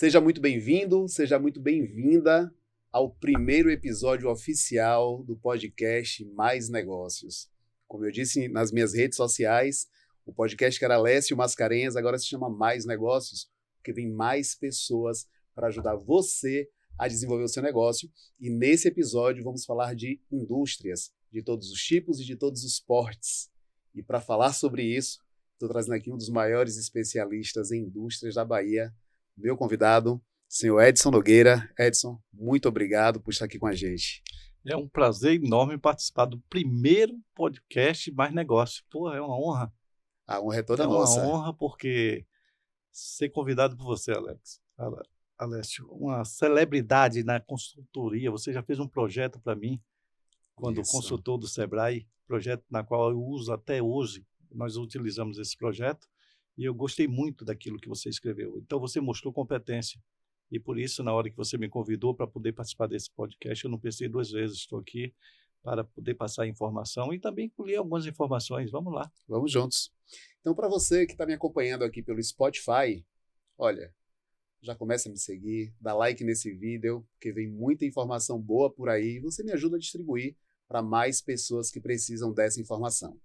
Seja muito bem-vindo, seja muito bem-vinda ao primeiro episódio oficial do podcast Mais Negócios. Como eu disse nas minhas redes sociais, o podcast que era Lécio Mascarenhas agora se chama Mais Negócios, porque vem mais pessoas para ajudar você a desenvolver o seu negócio. E nesse episódio vamos falar de indústrias, de todos os tipos e de todos os portes. E para falar sobre isso, estou trazendo aqui um dos maiores especialistas em indústrias da Bahia, meu convidado, senhor Edson Nogueira. Edson, muito obrigado por estar aqui com a gente. É um prazer enorme participar do primeiro podcast Mais Negócio. Pô, é uma honra. A honra é toda É uma nossa. honra porque ser convidado por você, Alessio, uma celebridade na consultoria. Você já fez um projeto para mim, quando Isso. consultor do Sebrae, projeto na qual eu uso até hoje. Nós utilizamos esse projeto e eu gostei muito daquilo que você escreveu. Então, você mostrou competência. E por isso, na hora que você me convidou para poder participar desse podcast, eu não pensei duas vezes. Estou aqui para poder passar informação e também colher algumas informações. Vamos lá. Vamos juntos. Então, para você que está me acompanhando aqui pelo Spotify, olha, já começa a me seguir, dá like nesse vídeo, porque vem muita informação boa por aí e você me ajuda a distribuir para mais pessoas que precisam dessa informação.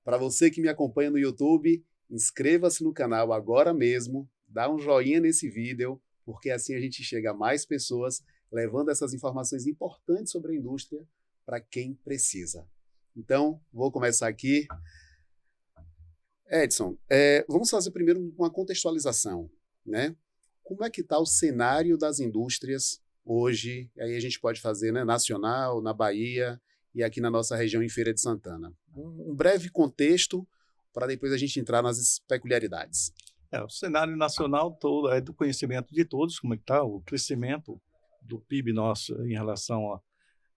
Para você que me acompanha no YouTube, inscreva-se no canal agora mesmo, dá um joinha nesse vídeo, porque assim a gente chega a mais pessoas levando essas informações importantes sobre a indústria para quem precisa. Então, vou começar aqui. Edson, vamos fazer primeiro uma contextualização, né? Como é que está o cenário das indústrias hoje? Aí a gente pode fazer, né, nacional, na Bahia e aqui na nossa região em Feira de Santana. Um breve contexto para depois a gente entrar nas peculiaridades. O cenário nacional todo é do conhecimento de todos, como é que está o crescimento do PIB nosso em relação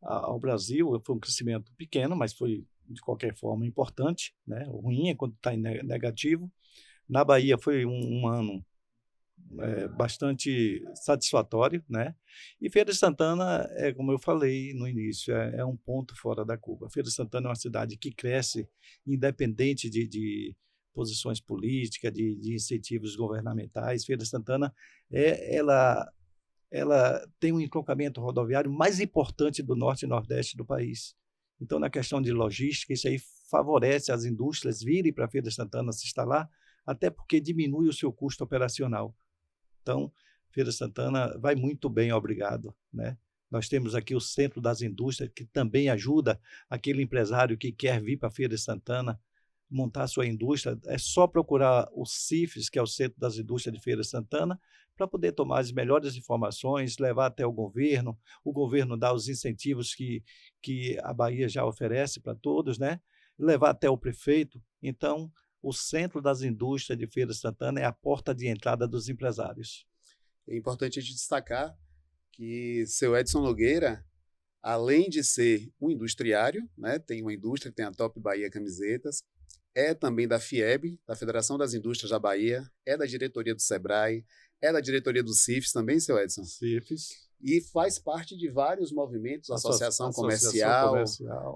ao Brasil. Foi um crescimento pequeno, mas foi, de qualquer forma, importante, né? O ruim é quando está em negativo. Na Bahia foi um ano bastante satisfatório, né? E Feira de Santana, como eu falei no início, é um ponto fora da curva. Feira de Santana é uma cidade que cresce independente de posições políticas, de incentivos governamentais. Feira de Santana, ela tem um entroncamento rodoviário mais importante do norte e nordeste do país. Então, na questão de logística, isso aí favorece as indústrias virem para Feira de Santana se instalar, até porque diminui o seu custo operacional. Então, Feira de Santana vai muito bem, obrigado, né? Nós temos aqui o Centro das Indústrias, que também ajuda aquele empresário que quer vir para Feira de Santana montar sua indústria. É só procurar o CIFES, que é o Centro das Indústrias de Feira de Santana, para poder tomar as melhores informações, levar até o governo dá os incentivos que a Bahia já oferece para todos, né? Levar até o prefeito. Então, o Centro das Indústrias de Feira de Santana é a porta de entrada dos empresários. É importante a gente destacar que seu Edson Nogueira, além de ser um industriário, né, tem uma indústria, tem a Top Bahia Camisetas, é também da FIEB, da Federação das Indústrias da Bahia, é da diretoria do Sebrae, é da diretoria do CIFES também, seu Edson? CIFES. E faz parte de vários movimentos, associação comercial,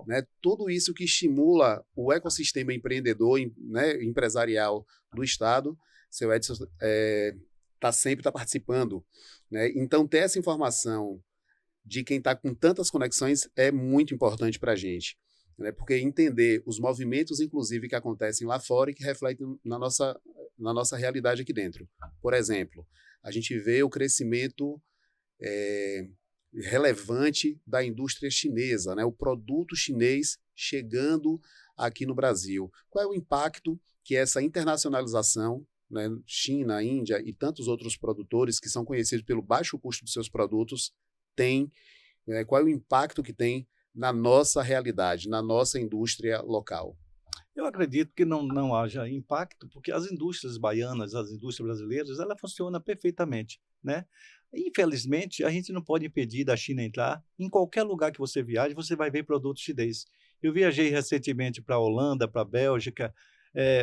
né, tudo isso que estimula o ecossistema empreendedor, né, empresarial do Estado. Seu Edson sempre está participando, né? Então, ter essa informação de quem está com tantas conexões é muito importante para a gente, né? Porque entender os movimentos, inclusive, que acontecem lá fora e que refletem na nossa realidade aqui dentro. Por exemplo, a gente vê o crescimento relevante da indústria chinesa, né? O produto chinês chegando aqui no Brasil. Qual é o impacto que essa internacionalização, né, China, Índia e tantos outros produtores que são conhecidos pelo baixo custo dos seus produtos tem, qual é o impacto que tem na nossa realidade, na nossa indústria local? Eu acredito que não haja impacto, porque as indústrias baianas, as indústrias brasileiras, ela funciona perfeitamente, né? Infelizmente, a gente não pode impedir da China entrar. Em qualquer lugar que você viaje, você vai ver produtos chineses. Eu viajei recentemente para a Holanda, para a Bélgica,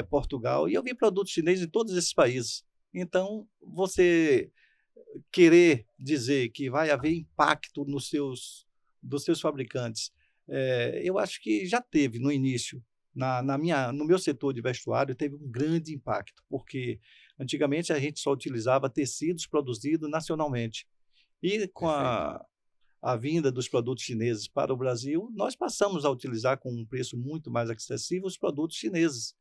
Portugal, e eu vi produtos chineses em todos esses países. Então, você querer dizer que vai haver impacto dos seus fabricantes, eu acho que já teve no início, no meu setor de vestuário teve um grande impacto, porque antigamente a gente só utilizava tecidos produzidos nacionalmente. E com a vinda dos produtos chineses para o Brasil, nós passamos a utilizar com um preço muito mais acessível os produtos chineses,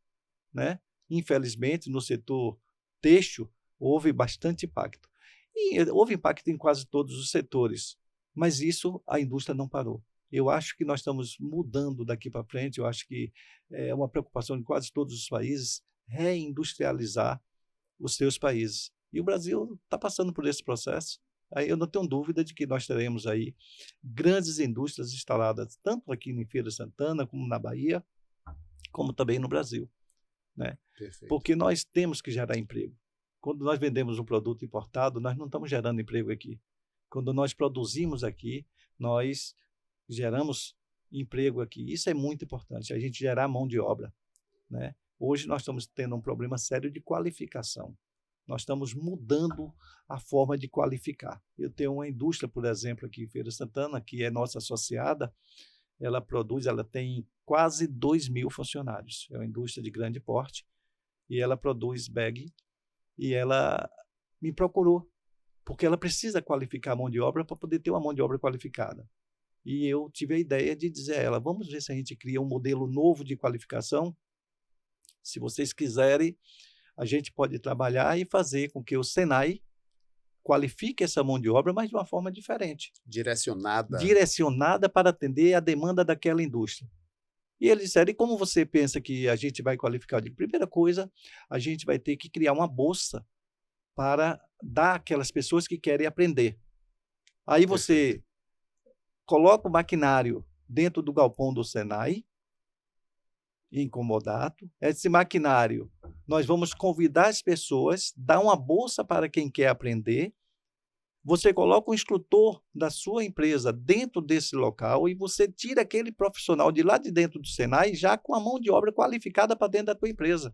né? Infelizmente, no setor têxtil, houve bastante impacto. E houve impacto em quase todos os setores, mas isso a indústria não parou. Eu acho que nós estamos mudando daqui para frente, eu acho que é uma preocupação de quase todos os países reindustrializar os seus países. E o Brasil está passando por esse processo. Aí eu não tenho dúvida de que nós teremos aí grandes indústrias instaladas, tanto aqui em Feira de Santana, como na Bahia, como também no Brasil, né? Perfeito. Porque nós temos que gerar emprego. Quando nós vendemos um produto importado, nós não estamos gerando emprego aqui. Quando nós produzimos aqui, nós geramos emprego aqui. Isso é muito importante, a gente gerar mão de obra, né? Hoje nós estamos tendo um problema sério de qualificação. Nós estamos mudando a forma de qualificar. Eu tenho uma indústria, por exemplo, aqui em Feira de Santana, que é nossa associada, ela tem quase 2.000 funcionários. É uma indústria de grande porte e ela produz bag e ela me procurou, porque ela precisa qualificar a mão de obra para poder ter uma mão de obra qualificada. E eu tive a ideia de dizer a ela, vamos ver se a gente cria um modelo novo de qualificação. Se vocês quiserem, a gente pode trabalhar e fazer com que o Senai qualifique essa mão de obra, mas de uma forma diferente. Direcionada para atender a demanda daquela indústria. E eles disseram, e como você pensa que a gente vai qualificar? Eu digo, primeira coisa, a gente vai ter que criar uma bolsa para dar àquelas pessoas que querem aprender. Aí você coloca o maquinário dentro do galpão do Senai, incomodato. Esse maquinário, nós vamos convidar as pessoas, dar uma bolsa para quem quer aprender. Você coloca um instrutor da sua empresa dentro desse local e você tira aquele profissional de lá de dentro do Senai já com a mão de obra qualificada para dentro da tua empresa.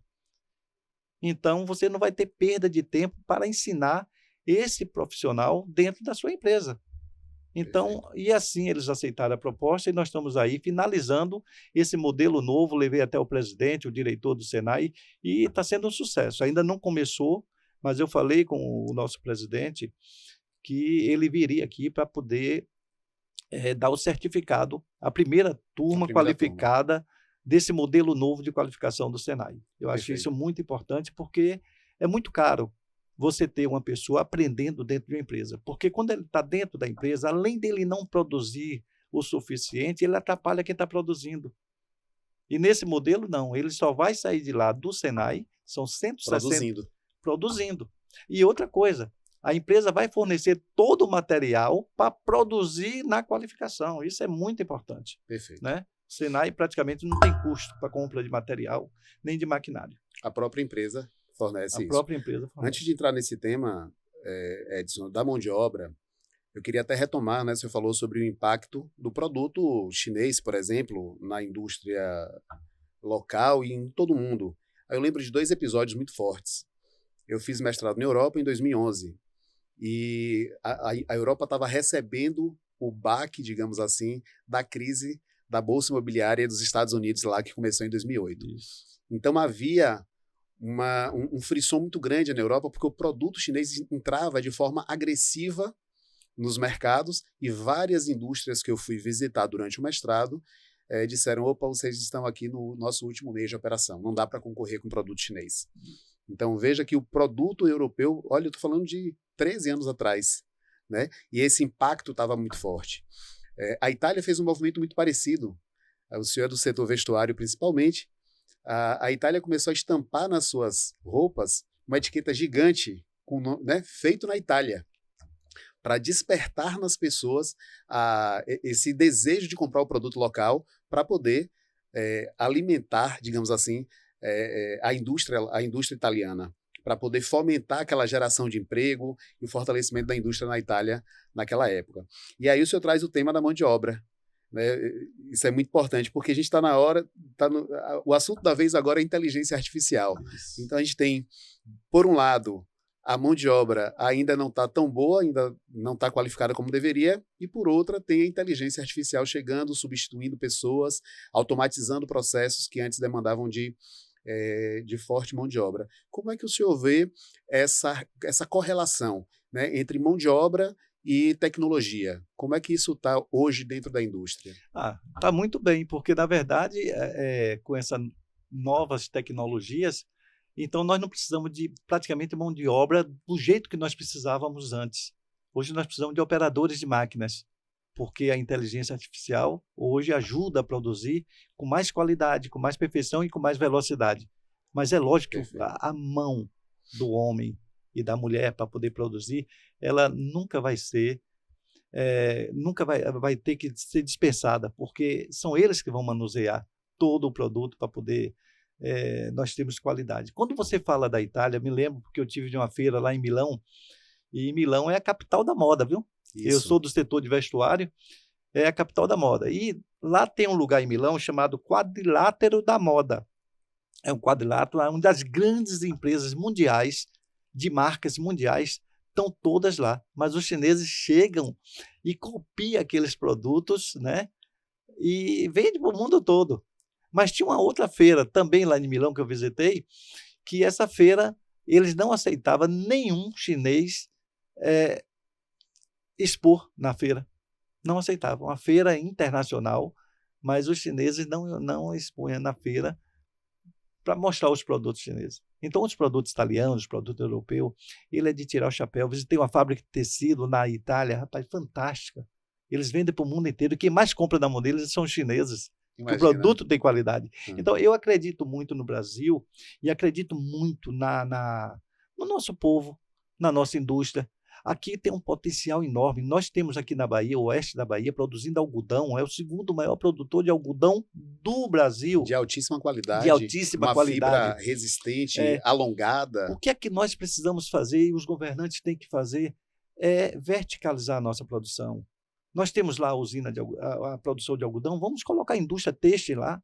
Então, você não vai ter perda de tempo para ensinar esse profissional dentro da sua empresa. Então, e assim eles aceitaram a proposta e nós estamos aí finalizando esse modelo novo, levei até o presidente, o diretor do Senai, e está sendo um sucesso. Ainda não começou, mas eu falei com o nosso presidente que ele viria aqui para poder dar o certificado, a primeira turma qualificada desse modelo novo de qualificação do Senai. Eu acho isso muito importante porque é muito caro você ter uma pessoa aprendendo dentro de uma empresa. Porque quando ele está dentro da empresa, além dele não produzir o suficiente, ele atrapalha quem está produzindo. E nesse modelo, não. Ele só vai sair de lá do Senai, são 160... Produzindo. E outra coisa, a empresa vai fornecer todo o material para produzir na qualificação. Isso é muito importante. Perfeito. Né? O Senai praticamente não tem custo para compra de material, nem de maquinário. A própria empresa fornece isso. Própria empresa fornece. Antes de entrar nesse tema, Edson, da mão de obra, eu queria até retomar, né? Você falou sobre o impacto do produto chinês, por exemplo, na indústria local e em todo o mundo. Aí eu lembro de 2 episódios muito fortes. Eu fiz mestrado na Europa em 2011 e a Europa estava recebendo o baque, digamos assim, da crise da Bolsa Imobiliária dos Estados Unidos lá, que começou em 2008. Isso. Então havia um frisson muito grande na Europa, porque o produto chinês entrava de forma agressiva nos mercados e várias indústrias que eu fui visitar durante o mestrado disseram, opa, vocês estão aqui no nosso último mês de operação, não dá para concorrer com o produto chinês. Então veja que o produto europeu, olha, eu estou falando de 13 anos atrás, né? E esse impacto estava muito forte. A Itália fez um movimento muito parecido, o senhor é do setor vestuário principalmente. A Itália começou a estampar nas suas roupas uma etiqueta gigante, né, feito na Itália, para despertar nas pessoas esse desejo de comprar o produto local para poder alimentar, digamos assim, a indústria italiana, para poder fomentar aquela geração de emprego e o fortalecimento da indústria na Itália naquela época. E aí o senhor traz o tema da mão de obra. Né? Isso é muito importante, porque a gente está na hora, o assunto da vez agora é inteligência artificial. Isso. Então a gente tem, por um lado, a mão de obra ainda não está tão boa, ainda não está qualificada como deveria, e por outra tem a inteligência artificial chegando, substituindo pessoas, automatizando processos que antes demandavam de forte mão de obra. Como é que o senhor vê essa correlação, né, entre mão de obra e tecnologia? Como é que isso está hoje dentro da indústria? Está muito bem, porque, na verdade, com essas novas tecnologias, então nós não precisamos de praticamente mão de obra do jeito que nós precisávamos antes. Hoje nós precisamos de operadores de máquinas, porque a inteligência artificial hoje ajuda a produzir com mais qualidade, com mais perfeição e com mais velocidade. Mas é lógico que a mão do homem e da mulher para poder produzir, ela nunca vai ser, nunca vai ter que ser dispensada, porque são eles que vão manusear todo o produto para poder nós termos qualidade. Quando você fala da Itália, me lembro porque eu tive de uma feira lá em Milão, e Milão é a capital da moda, viu? Isso. Eu sou do setor de vestuário, é a capital da moda. E lá tem um lugar em Milão chamado Quadrilátero da Moda. É um quadrilátero, é uma das grandes empresas mundiais, de marcas mundiais, estão todas lá. Mas os chineses chegam e copiam aqueles produtos, né? E vendem para o mundo todo. Mas tinha uma outra feira, também lá em Milão, que eu visitei, que essa feira, eles não aceitavam nenhum chinês expor na feira. Não aceitavam. Uma feira internacional, mas os chineses não expunham na feira para mostrar os produtos chineses. Então, os produtos italianos, os produtos europeus, ele é de tirar o chapéu. Visitei uma fábrica de tecido na Itália, rapaz, fantástica. Eles vendem para o mundo inteiro. Quem mais compra da mão deles são os chineses. Imagina. O produto tem qualidade. Então, eu acredito muito no Brasil e acredito muito no nosso povo, na nossa indústria. Aqui tem um potencial enorme. Nós temos aqui na Bahia, o oeste da Bahia, produzindo algodão. É o segundo maior produtor de algodão do Brasil. De altíssima qualidade. De altíssima qualidade. Fibra resistente, alongada. O que é que nós precisamos fazer e os governantes têm que fazer é verticalizar a nossa produção. Nós temos lá a usina, a produção de algodão, vamos colocar a indústria têxtil lá.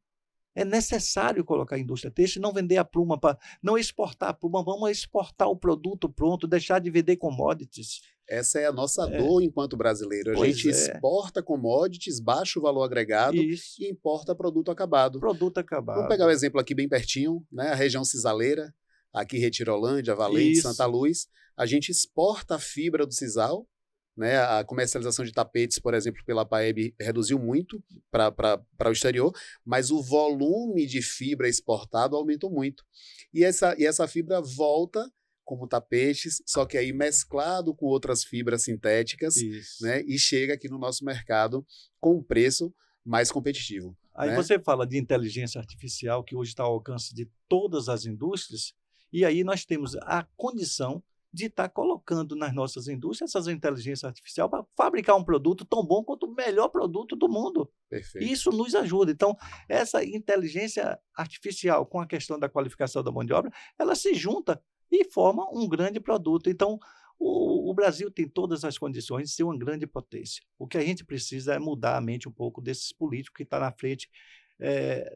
É necessário colocar a indústria têxtil, não vender a pluma, não exportar a pluma, vamos exportar o produto pronto, deixar de vender commodities. Essa é a nossa dor enquanto brasileiro. A gente exporta commodities, baixo valor agregado, e importa produto acabado. Produto acabado. Vamos pegar o exemplo aqui bem pertinho, né? A região cisaleira, aqui Retirolândia, Valente, Santa Luz. A gente exporta a fibra do sisal, né? A comercialização de tapetes, por exemplo, pela Paeb reduziu muito para o exterior, mas o volume de fibra exportado aumentou muito. E essa fibra volta como tapetes, só que aí mesclado com outras fibras sintéticas, né? E chega aqui no nosso mercado com um preço mais competitivo. Aí você fala de inteligência artificial, que hoje está ao alcance de todas as indústrias, e aí nós temos a condição de estar colocando nas nossas indústrias essas inteligências artificiais para fabricar um produto tão bom quanto o melhor produto do mundo. Perfeito. Isso nos ajuda. Então, essa inteligência artificial com a questão da qualificação da mão de obra, ela se junta e forma um grande produto. Então, o Brasil tem todas as condições de ser uma grande potência. O que a gente precisa é mudar a mente um pouco desses políticos que estão na frente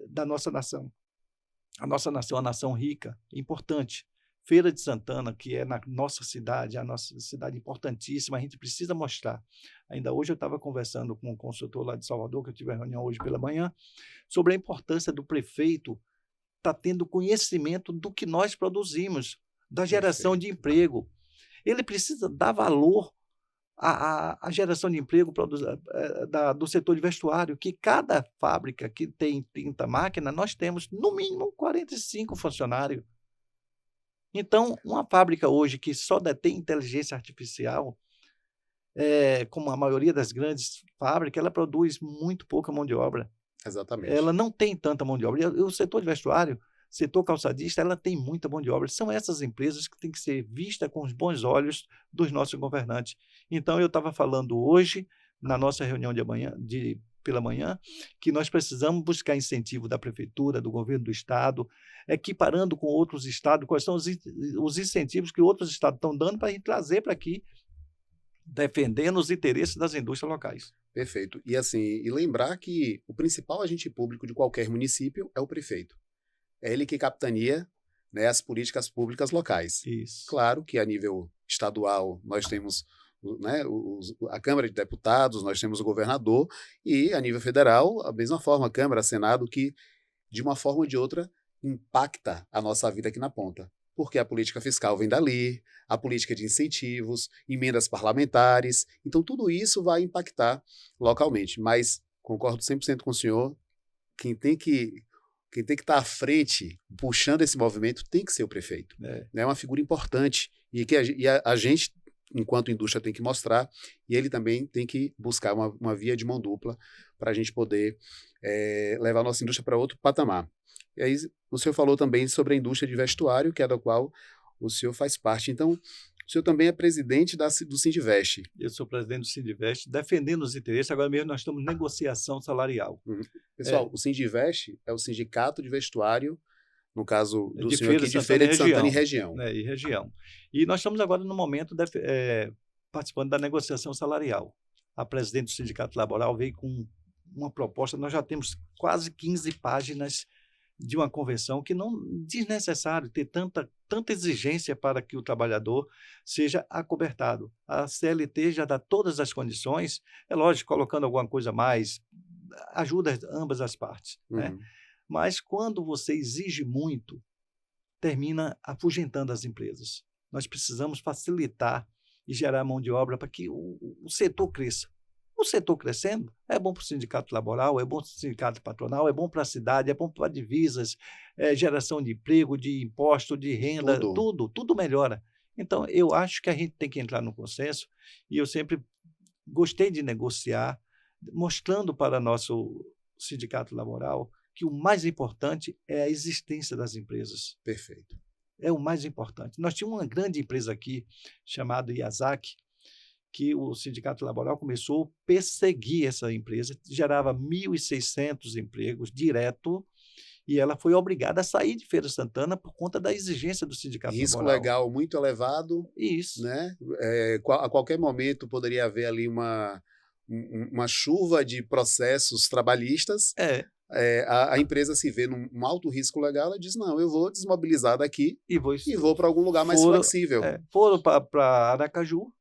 da nossa nação. A nossa nação é uma nação rica, importante. Feira de Santana, que é na nossa cidade, a nossa cidade importantíssima, a gente precisa mostrar. Ainda hoje eu estava conversando com um consultor lá de Salvador, que eu tive uma reunião hoje pela manhã, sobre a importância do prefeito estar tendo conhecimento do que nós produzimos, da geração de emprego. Ele precisa dar valor à geração de emprego do setor de vestuário, que cada fábrica que tem 30 máquinas, nós temos no mínimo 45 funcionários. Então, uma fábrica hoje que só detém inteligência artificial, como a maioria das grandes fábricas, ela produz muito pouca mão de obra. Exatamente. Ela não tem tanta mão de obra. E o setor de vestuário, setor calçadista, ela tem muita mão de obra. São essas empresas que têm que ser vistas com os bons olhos dos nossos governantes. Então, eu estava falando hoje, na nossa reunião pela manhã, que nós precisamos buscar incentivo da prefeitura, do governo do estado, equiparando com outros estados, quais são os incentivos que outros estados estão dando para a gente trazer para aqui, defendendo os interesses das indústrias locais. Perfeito. E lembrar que o principal agente público de qualquer município é o prefeito. É ele que capitania né, as políticas públicas locais. Isso. Claro que a nível estadual nós temos, né, a Câmara de Deputados, nós temos o governador, e a nível federal, a mesma forma, a Câmara, Senado, que de uma forma ou de outra impacta a nossa vida aqui na ponta. Porque a política fiscal vem dali, a política de incentivos, emendas parlamentares, então tudo isso vai impactar localmente. Mas concordo 100% com o senhor, quem tem que estar à frente, puxando esse movimento, tem que ser o prefeito. É uma figura importante e que a gente, enquanto indústria, tem que mostrar, e ele também tem que buscar uma via de mão dupla para a gente poder levar a nossa indústria para outro patamar. E aí o senhor falou também sobre a indústria de vestuário, que é da qual o senhor faz parte. Então, o senhor também é presidente do Sindivest. Eu sou presidente do Sindivest, defendendo os interesses. Agora mesmo nós estamos em negociação salarial. Pessoal, o Sindivest é o Sindicato de Vestuário, no caso do senhor aqui, de Feira de Santana e região. E região. E nós estamos agora no momento participando da negociação salarial. A presidente do Sindicato Laboral veio com uma proposta, nós já temos quase 15 páginas de uma convenção que não é desnecessário ter tanta exigência para que o trabalhador seja acobertado. A CLT já dá todas as condições, é lógico, colocando alguma coisa a mais, ajuda ambas as partes, né? Mas quando você exige muito, termina afugentando as empresas. Nós precisamos facilitar e gerar mão de obra para que o setor cresça. O setor crescendo é bom para o sindicato laboral, é bom para o sindicato patronal, é bom para a cidade, é bom para divisas, geração de emprego, de imposto, de renda, tudo melhora. Então, eu acho que a gente tem que entrar no consenso, e eu sempre gostei de negociar, mostrando para nosso sindicato laboral que o mais importante é a existência das empresas. Perfeito. É o mais importante. Nós tínhamos uma grande empresa aqui, chamada Yazaki, que o Sindicato Laboral começou a perseguir essa empresa, gerava 1.600 empregos direto, e ela foi obrigada a sair de Feira de Santana por conta da exigência do Sindicato Risco Laboral. legal muito elevado. Isso. Né? A qualquer momento poderia haver ali uma chuva de processos trabalhistas. A empresa se vê num alto risco legal, ela diz, não, eu vou desmobilizar daqui e vou para algum lugar mais flexível. Foram para Aracaju,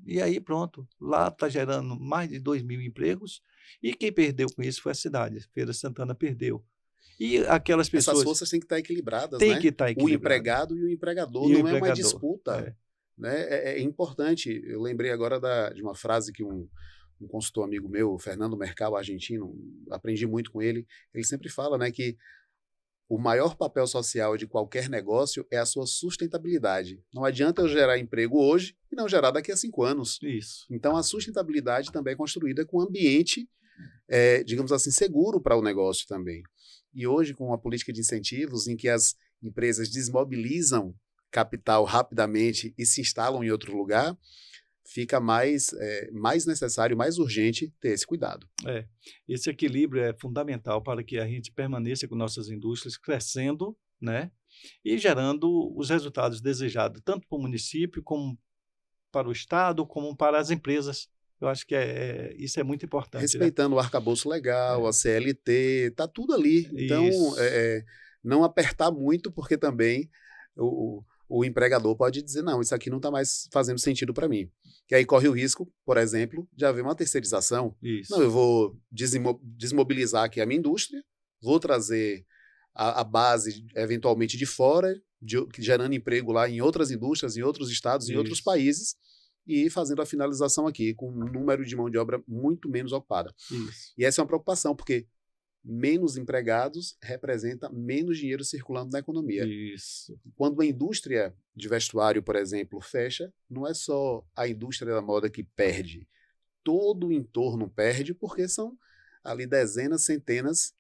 e aí pronto, lá está gerando mais de 2.000 empregos, e quem perdeu com isso foi a cidade. Feira de Santana perdeu. E aquelas pessoas... Essas forças têm que estar equilibradas, tem né? que estar equilibrado. O empregado e o empregador, não é uma disputa. Né? É importante. Eu lembrei agora de uma frase que um consultor amigo meu, Fernando Mercal, argentino, aprendi muito com ele, ele sempre fala, né, que o maior papel social de qualquer negócio é a sua sustentabilidade. Não adianta eu gerar emprego hoje e não gerar daqui a 5 anos. Isso. Então, a sustentabilidade também é construída com um ambiente, digamos assim, seguro para o negócio também. E hoje, com a política de incentivos, em que as empresas desmobilizam capital rapidamente e se instalam em outro lugar, fica mais necessário, mais urgente ter esse cuidado. Esse equilíbrio é fundamental para que a gente permaneça com nossas indústrias crescendo, né, e gerando os resultados desejados, tanto para o município, como para o Estado, como para as empresas. Eu acho que isso é muito importante. Respeitando, né? O arcabouço legal, a CLT, está tudo ali. Então, não apertar muito, porque também o empregador pode dizer, não, isso aqui não está mais fazendo sentido para mim. Que aí corre o risco, por exemplo, de haver uma terceirização. Isso. Não, eu vou desmobilizar aqui a minha indústria, vou trazer a base, eventualmente, de fora, gerando emprego lá em outras indústrias, em outros estados, em outros países, e fazendo a finalização aqui, com um número de mão de obra muito menos ocupada. Isso. E essa é uma preocupação, porque menos empregados representa menos dinheiro circulando na economia. Isso. Quando a indústria de vestuário, por exemplo, fecha, não é só a indústria da moda que perde. Todo o entorno perde, porque são ali dezenas, centenas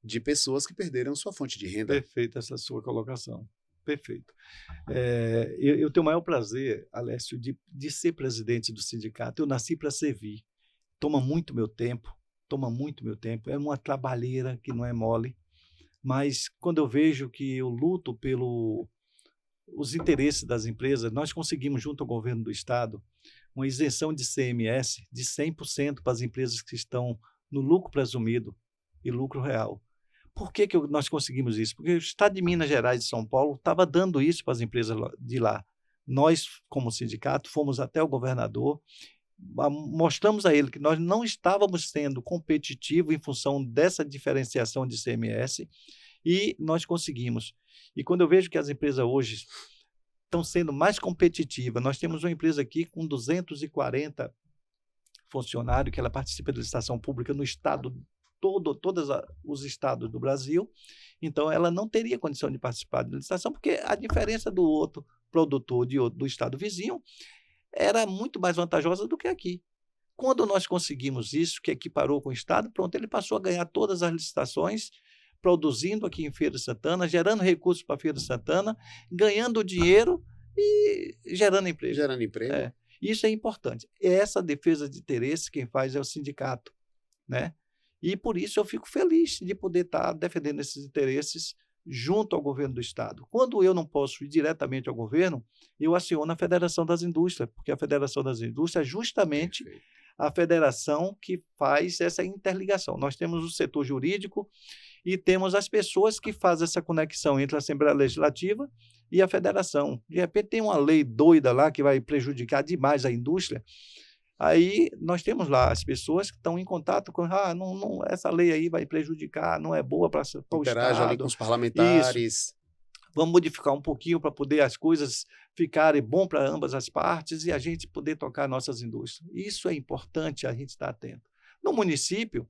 de pessoas que perderam sua fonte de renda. Perfeita essa sua colocação. Perfeito. Eu tenho o maior prazer, Alessio, de ser presidente do sindicato. Eu nasci para servir. Toma muito meu tempo. É uma trabalheira que não é mole, mas quando eu vejo que eu luto pelos interesses das empresas, nós conseguimos, junto ao governo do Estado, uma isenção de CMS de 100% para as empresas que estão no lucro presumido e lucro real. Por que nós conseguimos isso? Porque o Estado de Minas Gerais e São Paulo estava dando isso para as empresas de lá. Nós, como sindicato, fomos até o governador, mostramos a ele que nós não estávamos sendo competitivos em função dessa diferenciação de ICMS e nós conseguimos. E quando eu vejo que as empresas hoje estão sendo mais competitivas, nós temos uma empresa aqui com 240 funcionários, que ela participa da licitação pública no estado todos os estados do Brasil, então ela não teria condição de participar da licitação, porque a diferença do outro produtor do estado vizinho era muito mais vantajosa do que aqui. Quando nós conseguimos isso, que equiparou com o estado, pronto, ele passou a ganhar todas as licitações, produzindo aqui em Feira de Santana, gerando recursos para a Feira de Santana, ganhando dinheiro e gerando emprego. Gerando emprego. Isso é importante. Essa defesa de interesse, quem faz é o sindicato, né? E por isso eu fico feliz de poder estar defendendo esses interesses junto ao governo do estado. Quando eu não posso ir diretamente ao governo, eu aciono a Federação das Indústrias, porque a Federação das Indústrias é justamente a federação que faz essa interligação. Nós temos o setor jurídico e temos as pessoas que fazem essa conexão entre a Assembleia Legislativa e a federação. De repente tem uma lei doida lá que vai prejudicar demais a indústria. Aí nós temos lá as pessoas que estão em contato com, essa lei aí vai prejudicar, não é boa para o Estado. Interage ali com os parlamentares. Isso. Vamos modificar um pouquinho para poder as coisas ficarem bom para ambas as partes e a gente poder tocar nossas indústrias. Isso é importante a gente estar atento. No município,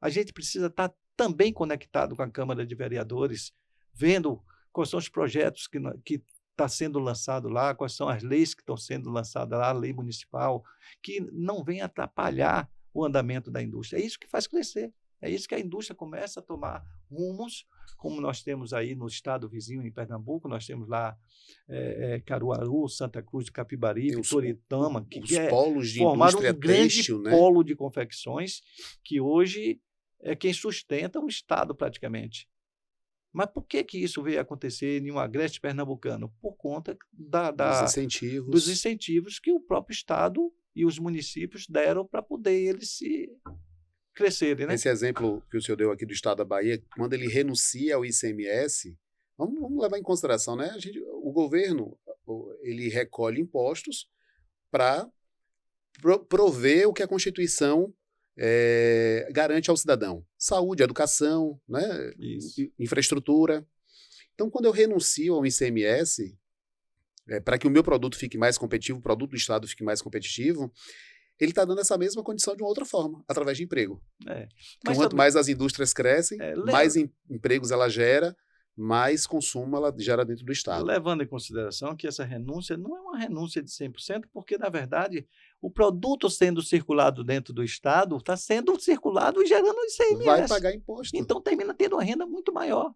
a gente precisa estar também conectado com a Câmara de Vereadores, vendo quais são os projetos que está sendo lançado lá, quais são as leis que estão sendo lançadas lá, a lei municipal, que não vem atrapalhar o andamento da indústria. É isso que faz crescer. É isso que a indústria começa a tomar rumos, como nós temos aí no estado vizinho, em Pernambuco, nós temos lá Caruaru, Santa Cruz de Capibaribe, Toritama, que polos de formaram indústria um grande têxtil, né? polo de confecções, que hoje é quem sustenta o estado praticamente. Mas por que isso veio acontecer em um agreste pernambucano? Por conta dos incentivos que o próprio estado e os municípios deram para poder eles se crescerem, né? Esse exemplo que o senhor deu aqui do estado da Bahia, quando ele renuncia ao ICMS, vamos levar em consideração, né? O governo ele recolhe impostos para prover o que a Constituição garante ao cidadão. Saúde, educação, né? Infraestrutura. Então, quando eu renuncio ao ICMS, para que o meu produto fique mais competitivo, o produto do Estado fique mais competitivo, ele está dando essa mesma condição de uma outra forma, através de emprego. Quanto mais as indústrias crescem, mais empregos ela gera, mais consumo ela gera dentro do Estado. Levando em consideração que essa renúncia não é uma renúncia de 100%, porque, na verdade, o produto sendo circulado dentro do Estado está sendo circulado e gerando ICMS. Vai pagar imposto. Então, termina tendo uma renda muito maior.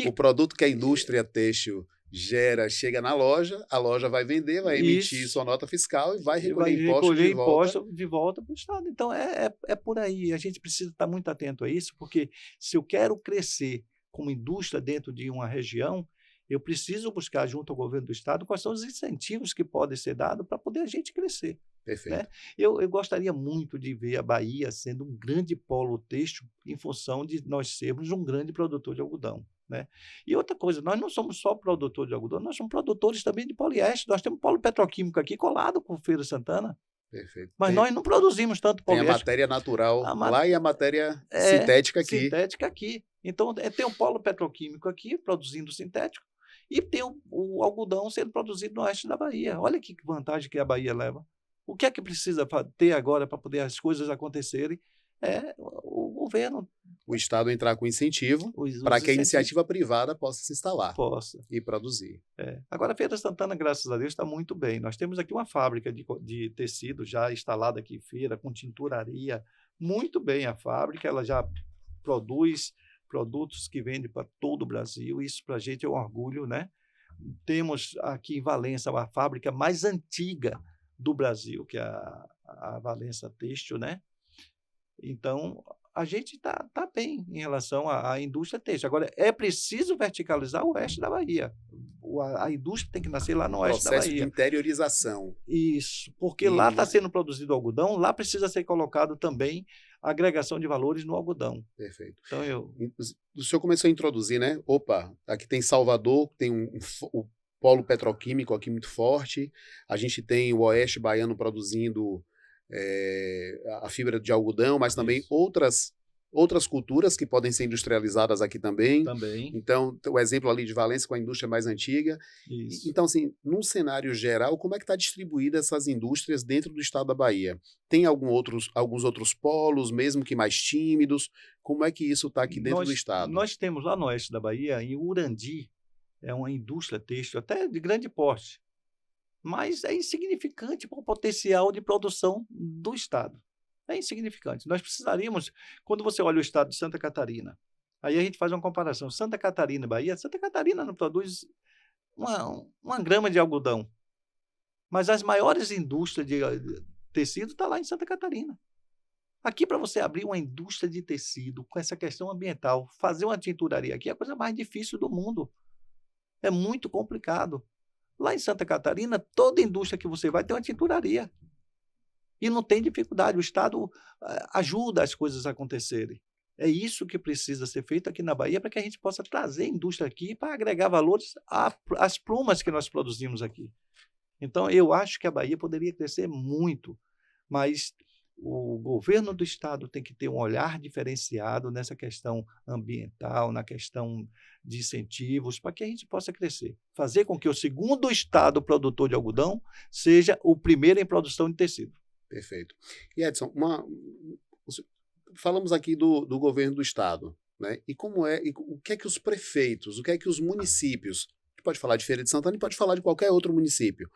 O produto que a indústria têxtil gera, chega na loja, a loja vai vender, vai emitir sua nota fiscal e vai recolher imposto de volta para o Estado. Então, é por aí. A gente precisa estar muito atento a isso, porque se eu quero crescer como indústria dentro de uma região, eu preciso buscar junto ao governo do Estado quais são os incentivos que podem ser dados para poder a gente crescer. Perfeito. Né? Eu gostaria muito de ver a Bahia sendo um grande polo têxtil em função de nós sermos um grande produtor de algodão. Né? E outra coisa, nós não somos só produtores de algodão, nós somos produtores também de poliéster. Nós temos um polo petroquímico aqui colado com Feira de Santana. Perfeito. Mas nós não produzimos tanto poliéster. Tem a matéria natural lá e a matéria sintética aqui. Sintética aqui. Então, tem um polo petroquímico aqui, produzindo sintético, e tem o algodão sendo produzido no oeste da Bahia. Olha que vantagem que a Bahia leva. O que é que precisa ter agora para poder as coisas acontecerem? O governo. O Estado entrar com incentivo para que a iniciativa privada possa se instalar. E produzir. Agora, a Feira de Santana, graças a Deus, está muito bem. Nós temos aqui uma fábrica de tecido já instalada aqui em feira, com tinturaria. Muito bem a fábrica, ela já produz produtos que vendem para todo o Brasil. Isso para a gente é um orgulho, né? Temos aqui em Valença a fábrica mais antiga do Brasil, que é a Valença Têxtil, né? Então, a gente está bem em relação à indústria têxtil. Agora, é preciso verticalizar o oeste da Bahia. A indústria tem que nascer lá no oeste da Bahia. Processo de interiorização. Isso, porque lá está sendo produzido algodão, lá precisa ser colocado também agregação de valores no algodão. Perfeito. Então, O senhor começou a introduzir, né? Opa, aqui tem Salvador, tem o polo petroquímico aqui muito forte, a gente tem o Oeste Baiano produzindo a fibra de algodão, mas também outras culturas que podem ser industrializadas aqui também. Então, o exemplo ali de Valença com a indústria mais antiga. Então, assim, num cenário geral, como é que está distribuída essas indústrias dentro do estado da Bahia? Tem alguns outros polos, mesmo que mais tímidos? Como é que isso está aqui dentro do estado? Nós temos lá no oeste da Bahia, em Urandi, é uma indústria têxtil até de grande porte, mas é insignificante para o potencial de produção do estado. É insignificante. Nós precisaríamos, quando você olha o estado de Santa Catarina, aí a gente faz uma comparação. Santa Catarina e Bahia, Santa Catarina não produz uma grama de algodão, mas as maiores indústrias de tecido estão lá em Santa Catarina. Aqui, para você abrir uma indústria de tecido com essa questão ambiental, fazer uma tinturaria aqui é a coisa mais difícil do mundo. É muito complicado. Lá em Santa Catarina, toda indústria que você vai tem uma tinturaria. E não tem dificuldade, o Estado ajuda as coisas a acontecerem. É isso que precisa ser feito aqui na Bahia para que a gente possa trazer a indústria aqui para agregar valores às plumas que nós produzimos aqui. Então, eu acho que a Bahia poderia crescer muito, mas o governo do Estado tem que ter um olhar diferenciado nessa questão ambiental, na questão de incentivos, para que a gente possa crescer. Fazer com que o segundo estado produtor de algodão seja o primeiro em produção de tecido. Perfeito. E Edson, falamos aqui do governo do estado, né? E o que é que os prefeitos, o que é que os municípios, a gente pode falar de Feira de Santana e pode falar de qualquer outro município,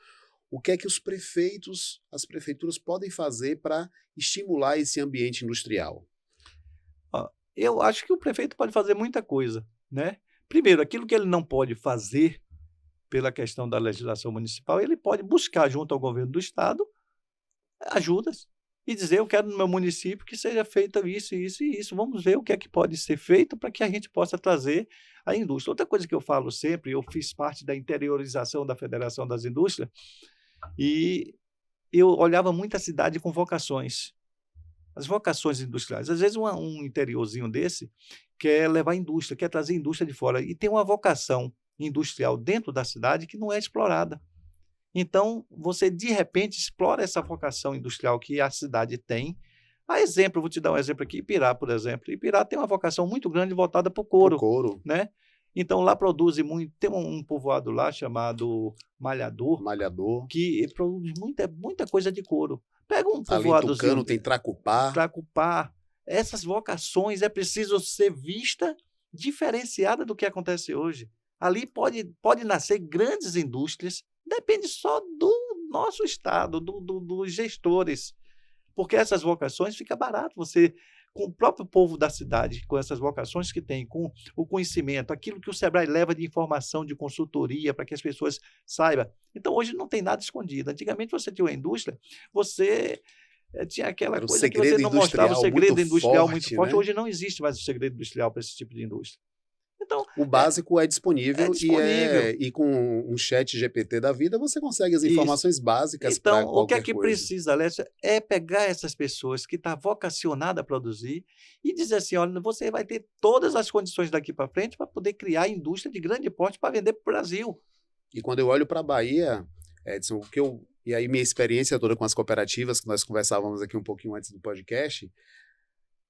o que é que os prefeitos, as prefeituras podem fazer para estimular esse ambiente industrial? Eu acho que o prefeito pode fazer muita coisa, né? Primeiro, aquilo que ele não pode fazer pela questão da legislação municipal, ele pode buscar junto ao governo do estado ajudas e dizer, eu quero no meu município que seja feito isso, isso e isso. Vamos ver o que é que pode ser feito para que a gente possa trazer a indústria. Outra coisa que eu falo sempre, eu fiz parte da interiorização da Federação das Indústrias e eu olhava muita cidade com vocações. As vocações industriais. Às vezes um interiorzinho desse quer levar indústria, quer trazer indústria de fora e tem uma vocação industrial dentro da cidade que não é explorada. Então, você, de repente, explora essa vocação industrial que a cidade tem. A exemplo, vou te dar um exemplo aqui, Ipirá, por exemplo. Ipirá tem uma vocação muito grande voltada para o couro. Né? Então, lá produz muito. Tem um povoado lá chamado Malhador. Que produz muita coisa de couro. Pega um povoado. Ali Tucano tem Tracupá. Essas vocações é preciso ser vista diferenciada do que acontece hoje. Ali pode nascer grandes indústrias. Depende só do nosso estado, dos gestores, porque essas vocações fica barato. Você, com o próprio povo da cidade, com essas vocações que tem, com o conhecimento, aquilo que o Sebrae leva de informação, de consultoria, para que as pessoas saibam. Então, hoje não tem nada escondido. Antigamente, você tinha uma indústria, você tinha aquela coisa que você não mostrava, o segredo industrial muito forte. Né? Hoje não existe mais o segredo industrial para esse tipo de indústria. Então, o básico é disponível. E com um chat GPT da vida você consegue as informações básicas para qualquer coisa. Então, o que é que precisa, Alessio, é pegar essas pessoas que estão vocacionadas a produzir e dizer assim, olha, você vai ter todas as condições daqui para frente para poder criar indústria de grande porte para vender para o Brasil. E quando eu olho para a Bahia, Edson, e aí minha experiência toda com as cooperativas, que nós conversávamos aqui um pouquinho antes do podcast,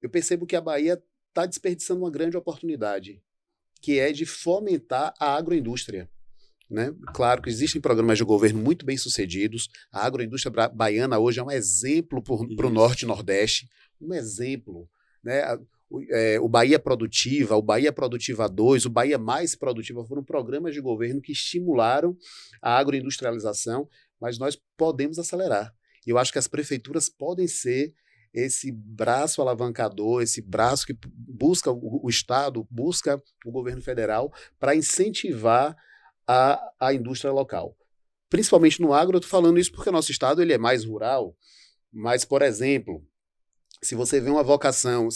eu percebo que a Bahia está desperdiçando uma grande oportunidade, que é de fomentar a agroindústria. Né? Claro que existem programas de governo muito bem sucedidos. A agroindústria baiana hoje é um exemplo para o Norte e Nordeste, um exemplo. Né? O Bahia Produtiva, o Bahia Produtiva 2, o Bahia Mais Produtiva foram programas de governo que estimularam a agroindustrialização, mas nós podemos acelerar. E eu acho que as prefeituras podem ser esse braço alavancador, esse braço que busca o Estado, busca o governo federal para incentivar a indústria local. Principalmente no agro, eu estou falando isso porque o nosso Estado ele é mais rural, mas, por exemplo, se você tem uma vocação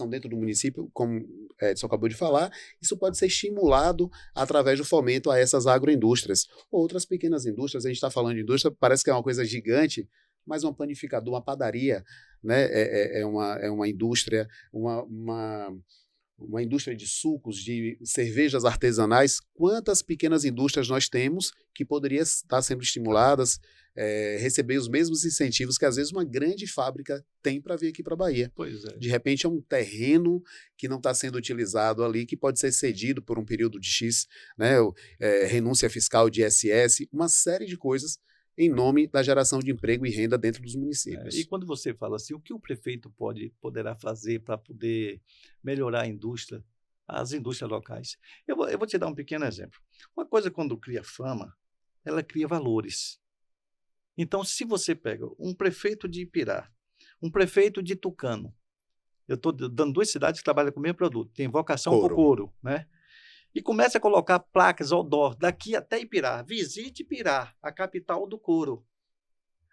dentro do município, como Edson acabou de falar, isso pode ser estimulado através do fomento a essas agroindústrias. Outras pequenas indústrias, a gente está falando de indústria, parece que é uma coisa gigante, mas uma panificadora, uma padaria, né? É uma indústria, uma indústria de sucos, de cervejas artesanais. Quantas pequenas indústrias nós temos que poderiam estar sendo estimuladas, receber os mesmos incentivos que às vezes uma grande fábrica tem para vir aqui para a Bahia. Pois é. De repente é um terreno que não está sendo utilizado ali, que pode ser cedido por um período de X, né? Renúncia fiscal de ISS, uma série de coisas em nome da geração de emprego e renda dentro dos municípios. E quando você fala assim, o que o prefeito poderá fazer para poder melhorar a indústria, as indústrias locais? Eu vou te dar um pequeno exemplo. Uma coisa, quando cria fama, ela cria valores. Então, se você pega um prefeito de Ipirá, um prefeito de Tucano, eu estou dando 2 cidades que trabalham com o mesmo produto, tem vocação para o couro, né? E começa a colocar placas outdoor daqui até Ipirá. Visite Ipirá, a capital do couro.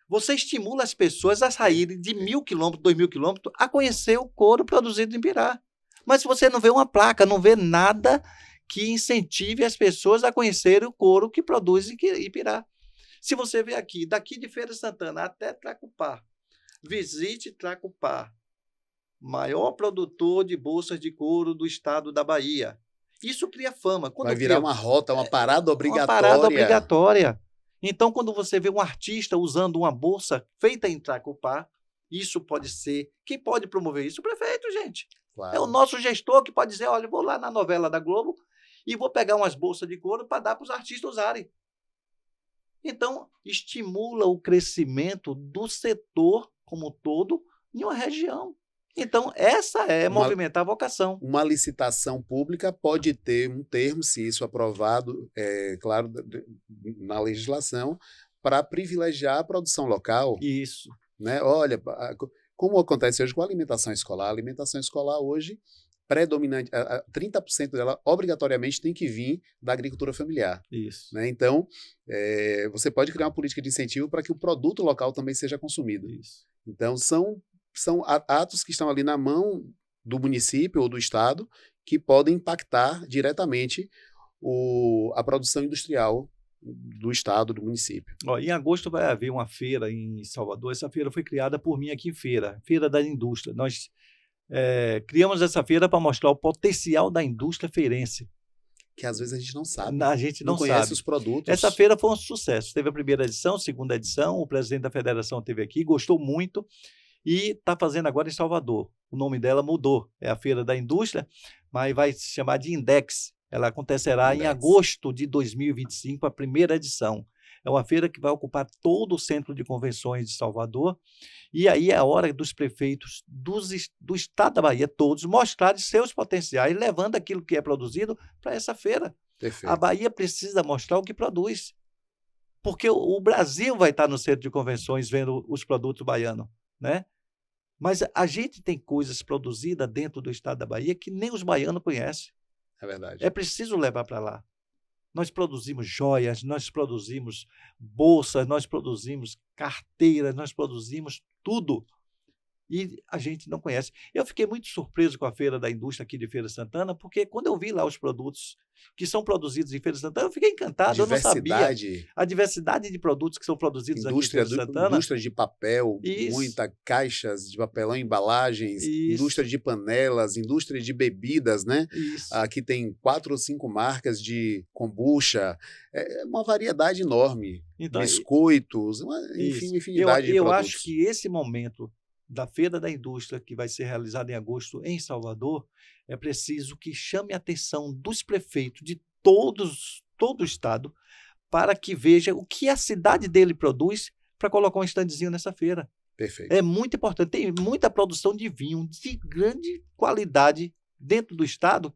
Você estimula as pessoas a saírem de 1.000 quilômetros, 2.000 quilômetros, a conhecer o couro produzido em Ipirá. Mas se você não vê uma placa, não vê nada que incentive as pessoas a conhecerem o couro que produz em Ipirá. Se você vê aqui, daqui de Feira de Santana até Tracupá, visite Tracupá, maior produtor de bolsas de couro do estado da Bahia. Isso cria fama. Vai virar uma rota, uma parada obrigatória. Uma parada obrigatória. Então, quando você vê um artista usando uma bolsa feita em Tracupá, isso pode ser... Quem pode promover isso? O prefeito, gente. Claro. É o nosso gestor que pode dizer, olha, eu vou lá na novela da Globo e vou pegar umas bolsas de couro para dar para os artistas usarem. Então, estimula o crescimento do setor como um todo em uma região. Então, essa é movimentar a vocação. Uma licitação pública pode ter um termo, se isso aprovado, claro, na legislação, para privilegiar a produção local. Isso. Né? Olha, como acontece hoje com a alimentação escolar. A alimentação escolar hoje, predominante, 30% dela obrigatoriamente tem que vir da agricultura familiar. Isso. Né? Então, você pode criar uma política de incentivo para que o produto local também seja consumido. Isso. Então, são atos que estão ali na mão do município ou do estado que podem impactar diretamente a produção industrial do estado, do município. Em agosto vai haver uma feira em Salvador. Essa feira foi criada por mim aqui em Feira da Indústria. Nós criamos essa feira para mostrar o potencial da indústria feirense. Que às vezes a gente não sabe. A gente não conhece sabe. Os produtos. Essa feira foi um sucesso. Teve a primeira edição, segunda edição, o presidente da federação esteve aqui, gostou muito. E está fazendo agora em Salvador. O nome dela mudou. É a Feira da Indústria, mas vai se chamar de Index. Ela acontecerá em agosto de 2025, a primeira edição. É uma feira que vai ocupar todo o centro de convenções de Salvador. E aí é a hora dos prefeitos do estado da Bahia, todos, mostrarem seus potenciais, levando aquilo que é produzido para essa feira. Perfeito. A Bahia precisa mostrar o que produz. Porque o Brasil vai estar no centro de convenções vendo os produtos baianos. Né? Mas a gente tem coisas produzidas dentro do estado da Bahia que nem os baianos conhecem. É verdade. É preciso levar para lá. Nós produzimos joias, nós produzimos bolsas, nós produzimos carteiras, nós produzimos tudo. E a gente não conhece. Eu fiquei muito surpreso com a Feira da Indústria aqui de Feira de Santana, porque quando eu vi lá os produtos que são produzidos em Feira de Santana, eu fiquei encantado, eu não sabia a diversidade de produtos que são produzidos aqui em Feira de Santana. Indústria de papel, muita caixas de papelão, embalagens, indústria de panelas, indústria de bebidas, né? Aqui tem 4 ou 5 marcas de kombucha, uma variedade enorme, então, biscoitos, enfim, uma infinidade de produtos. Eu acho que esse momento da Feira da Indústria, que vai ser realizada em agosto em Salvador, é preciso que chame a atenção dos prefeitos de todo o estado para que veja o que a cidade dele produz para colocar um estandezinho nessa feira. Perfeito. É muito importante. Tem muita produção de vinho de grande qualidade dentro do estado,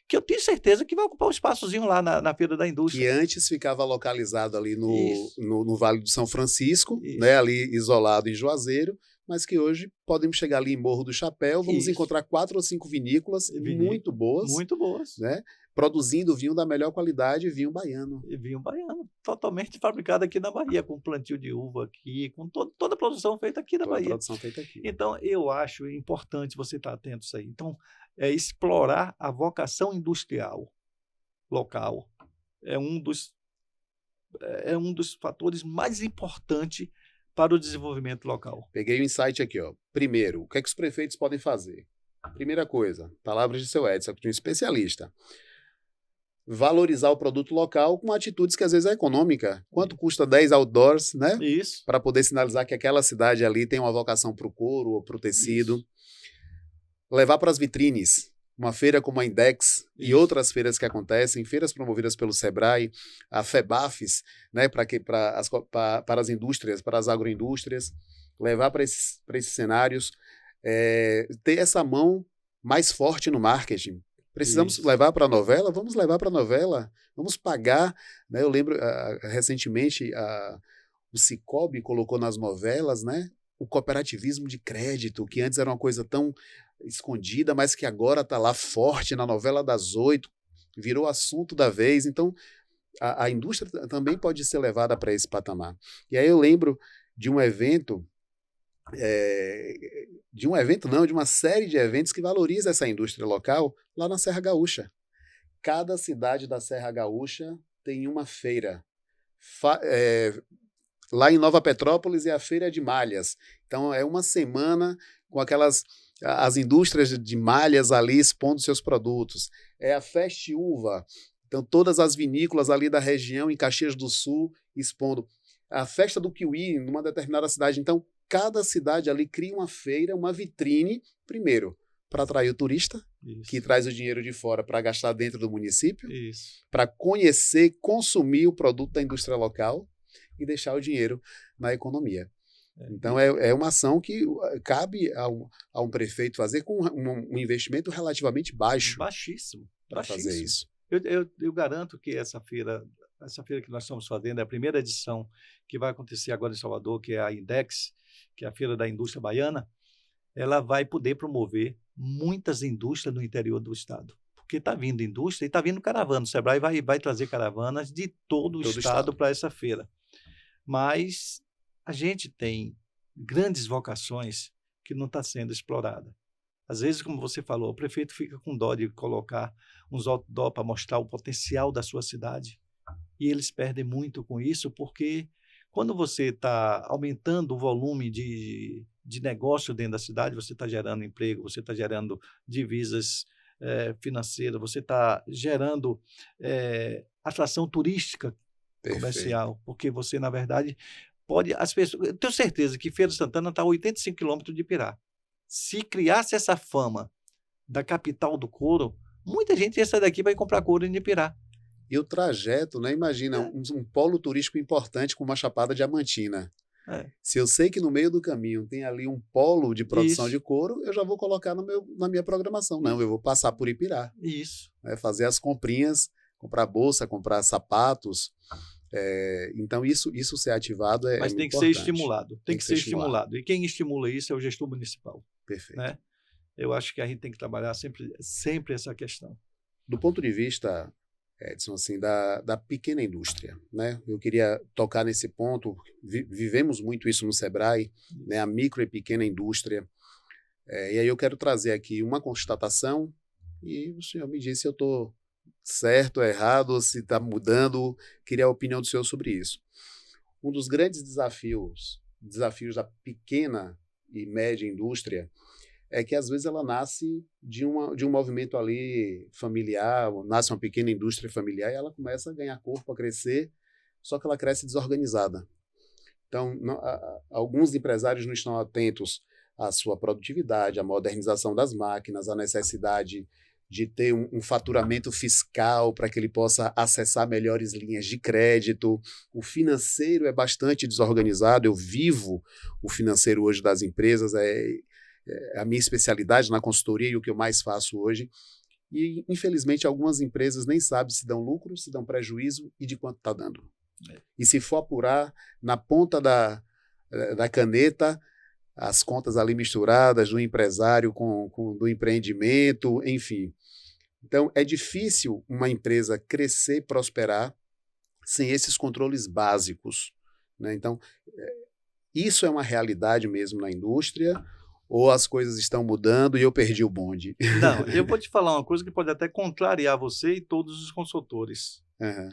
que eu tenho certeza que vai ocupar um espaçozinho lá na Feira da Indústria. Que antes ficava localizado ali no Vale do São Francisco, né, ali isolado em Juazeiro, mas que hoje podemos chegar ali em Morro do Chapéu, vamos encontrar 4 ou 5 vinícolas muito boas. Muito boas. Né, produzindo vinho da melhor qualidade, vinho baiano. E vinho baiano, totalmente fabricado aqui na Bahia, com plantio de uva aqui, com toda a produção feita aqui na Bahia. Produção feita aqui. Então, eu acho importante você estar atento a isso aí. Então, explorar a vocação industrial local é um dos fatores mais importantes para o desenvolvimento local. Peguei o insight aqui, ó. Primeiro, o que é que os prefeitos podem fazer? Primeira coisa, palavras de seu Edson, que é um especialista. Valorizar o produto local com atitudes que às vezes é econômica. Quanto custa 10 outdoors, né? Isso. Para poder sinalizar que aquela cidade ali tem uma vocação para o couro ou para o tecido. Isso. Levar para as vitrines. Uma feira como a Index e outras feiras que acontecem, feiras promovidas pelo Sebrae, a FEBAFES, né, para as indústrias, para as agroindústrias, levar para esses cenários, ter essa mão mais forte no marketing. Precisamos levar para a novela? Vamos levar para a novela, vamos pagar. Né? Eu lembro, recentemente, o Sicoob colocou nas novelas, né, o cooperativismo de crédito, que antes era uma coisa tão escondida, mas que agora está lá forte na novela das 8, virou assunto da vez. Então, a indústria também pode ser levada para esse patamar. E aí eu lembro de um evento, de uma série de eventos que valoriza essa indústria local lá na Serra Gaúcha. Cada cidade da Serra Gaúcha tem uma feira. Lá em Nova Petrópolis é a Feira de Malhas. Então, é uma semana com as indústrias de malhas ali expondo seus produtos. É a Fest Uva. Então, todas as vinícolas ali da região, em Caxias do Sul, expondo. A Festa do Kiwi, numa determinada cidade. Então, cada cidade ali cria uma feira, uma vitrine, primeiro, para atrair o turista, que traz o dinheiro de fora para gastar dentro do município, para conhecer, consumir o produto da indústria local e deixar o dinheiro na economia. Então, é uma ação que cabe a um prefeito fazer com um investimento relativamente baixo. Baixíssimo. Para fazer isso. Eu garanto que essa feira que nós estamos fazendo, é a primeira edição que vai acontecer agora em Salvador, que é a Index, que é a Feira da Indústria Baiana, ela vai poder promover muitas indústrias no interior do estado. Porque está vindo indústria e está vindo caravana. O Sebrae vai trazer caravanas de todo o estado para essa feira. Mas a gente tem grandes vocações que não está sendo explorada. Às vezes, como você falou, o prefeito fica com dó de colocar uns outdoor para mostrar o potencial da sua cidade. E eles perdem muito com isso, porque quando você está aumentando o volume de negócio dentro da cidade, você está gerando emprego, você está gerando divisas financeiras, você está gerando atração turística comercial, porque você, na verdade, as pessoas, eu tenho certeza que Feira de Santana está a 85 quilômetros de Pirá. Se criasse essa fama da capital do couro, muita gente ia sair daqui para ir comprar couro em Pirá. E o trajeto, né? Imagina, um polo turístico importante como a Chapada Diamantina. Se eu sei que no meio do caminho tem ali um polo de produção de couro, eu já vou colocar na minha programação. Não, eu vou passar por Ipirá. Isso. Fazer as comprinhas, comprar bolsa, comprar sapatos. Então, isso ser ativado é Mas tem que importante. ser estimulado. Tem que ser estimulado. E quem estimula isso é o gestor municipal. Perfeito. Né? Eu acho que a gente tem que trabalhar sempre essa questão. Do ponto de vista, Edson, assim, da pequena indústria, né? Eu queria tocar nesse ponto. Vivemos muito isso no Sebrae, né? A micro e pequena indústria. E aí eu quero trazer aqui uma constatação e o senhor me diz se eu estou certo, errado, se está mudando. Queria a opinião do senhor sobre isso. Um dos grandes desafios da pequena e média indústria é que às vezes ela nasce de um movimento ali familiar, nasce uma pequena indústria familiar e ela começa a ganhar corpo, a crescer, só que ela cresce desorganizada. Então, alguns empresários não estão atentos à sua produtividade, à modernização das máquinas, à necessidade de ter um faturamento fiscal para que ele possa acessar melhores linhas de crédito. O financeiro é bastante desorganizado. Eu vivo o financeiro hoje das empresas, é a minha especialidade na consultoria e o que eu mais faço hoje. E, infelizmente, algumas empresas nem sabem se dão lucro, se dão prejuízo e de quanto está dando. E se for apurar na ponta da caneta, as contas ali misturadas do empresário do empreendimento, enfim. Então, é difícil uma empresa crescer, prosperar, sem esses controles básicos, né? Então, isso é uma realidade mesmo na indústria, ou as coisas estão mudando e eu perdi o bonde? Não, eu vou te falar uma coisa que pode até contrariar você e todos os consultores. Uhum.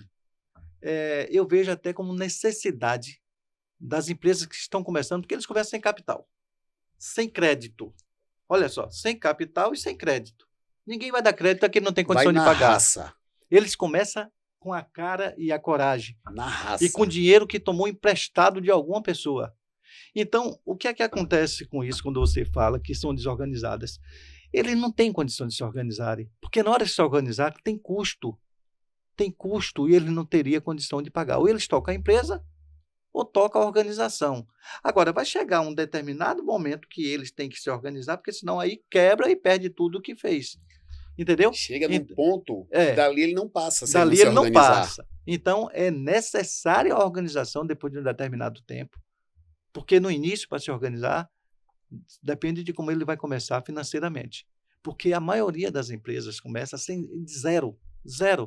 Eu vejo até como necessidade das empresas que estão começando, porque eles começam sem capital, sem crédito. Olha só, sem capital e sem crédito. Ninguém vai dar crédito a quem não tem condição de pagar. Raça. Eles começam com a cara e a coragem. Na raça. E com dinheiro que tomou emprestado de alguma pessoa. Então, o que é que acontece com isso quando você fala que são desorganizadas? Eles não têm condição de se organizarem, porque na hora de se organizar tem custo. Tem custo e ele não teria condição de pagar. Ou eles tocam a empresa ou tocam a organização. Agora, vai chegar um determinado momento que eles têm que se organizar, porque senão aí quebra e perde tudo o que fez. Entendeu? Chega num ponto que dali ele não passa. Se dali ele não passa. Então, é necessária a organização depois de um determinado tempo, porque no início, para se organizar, depende de como ele vai começar financeiramente. Porque a maioria das empresas começa sem zero.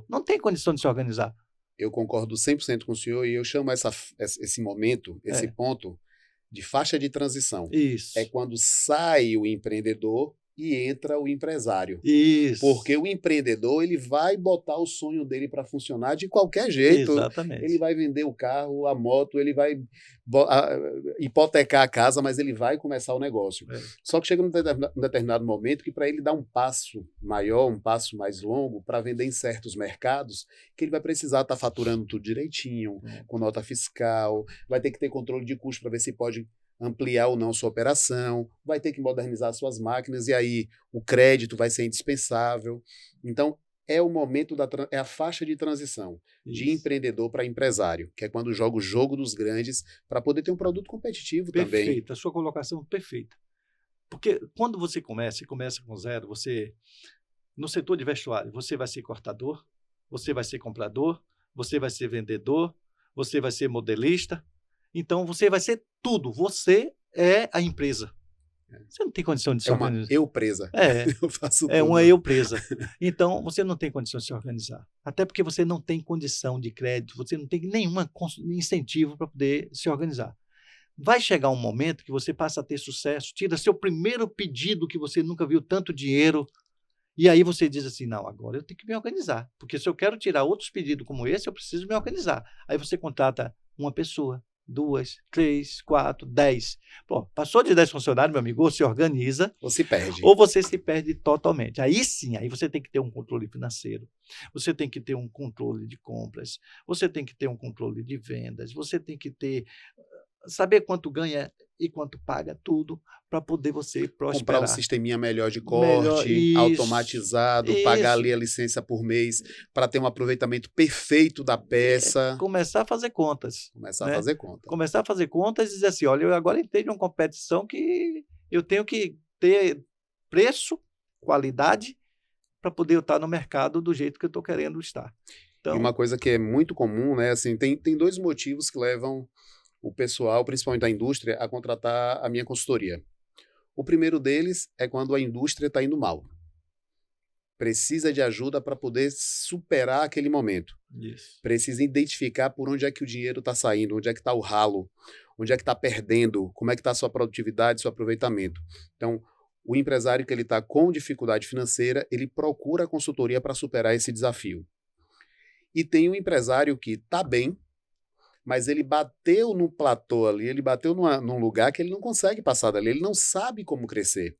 Não tem condição de se organizar. Eu concordo 100% com o senhor e eu chamo esse momento, esse ponto, de faixa de transição. Isso. É quando sai o empreendedor e entra o empresário. Isso. Porque o empreendedor, ele vai botar o sonho dele para funcionar de qualquer jeito. Exatamente. Ele vai vender o carro, a moto, ele vai hipotecar a casa, mas ele vai começar o negócio. Só que chega num determinado momento que para ele dar um passo maior, um passo mais longo, para vender em certos mercados, que ele vai precisar estar faturando tudo direitinho, com nota fiscal, vai ter que ter controle de custo para ver se pode ampliar ou não sua operação, vai ter que modernizar suas máquinas e aí o crédito vai ser indispensável. Então, é o momento é a faixa de transição de empreendedor para empresário, que é quando joga o jogo dos grandes para poder ter um produto competitivo também. Perfeita, a sua colocação perfeita. Porque quando você começa com zero, no setor de vestuário, você vai ser cortador, você vai ser comprador, você vai ser vendedor, você vai ser modelista. Então, você vai ser tudo. Você é a empresa. Você não tem condição de se organizar. É uma eu-presa. Eu faço tudo. É uma eu-presa. Então, você não tem condição de se organizar. Até porque você não tem condição de crédito, você não tem nenhum incentivo para poder se organizar. Vai chegar um momento que você passa a ter sucesso, tira seu primeiro pedido que você nunca viu tanto dinheiro, e aí você diz assim, não, agora eu tenho que me organizar. Porque se eu quero tirar outros pedidos como esse, eu preciso me organizar. Aí você contrata uma pessoa, 2, 3, 4, 10. Pô, passou de 10 funcionários, meu amigo, ou se organiza, ou se perde. Ou você se perde totalmente. Aí sim, aí você tem que ter um controle financeiro, você tem que ter um controle de compras, você tem que ter um controle de vendas, você tem que saber quanto ganha e quanto paga, tudo, para poder você prosperar. Comprar um sisteminha melhor de corte, automatizado, pagar ali a licença por mês, para ter um aproveitamento perfeito da peça. Começar a fazer contas. Começar a fazer contas e dizer assim, olha, eu agora entrei numa competição que eu tenho que ter preço, qualidade, para poder eu estar no mercado do jeito que eu estou querendo estar. Então, e uma coisa que é muito comum, né? Assim, tem 2 motivos que levam o pessoal, principalmente da indústria, a contratar a minha consultoria. O primeiro deles é quando a indústria está indo mal. Precisa de ajuda para poder superar aquele momento. Isso. Precisa identificar por onde é que o dinheiro está saindo, onde é que está o ralo, onde é que está perdendo, como é que está a sua produtividade, seu aproveitamento. Então, o empresário que ele está com dificuldade financeira, ele procura a consultoria para superar esse desafio. E tem um empresário que está bem, mas ele bateu no platô ali, ele bateu num lugar que ele não consegue passar dali, ele não sabe como crescer,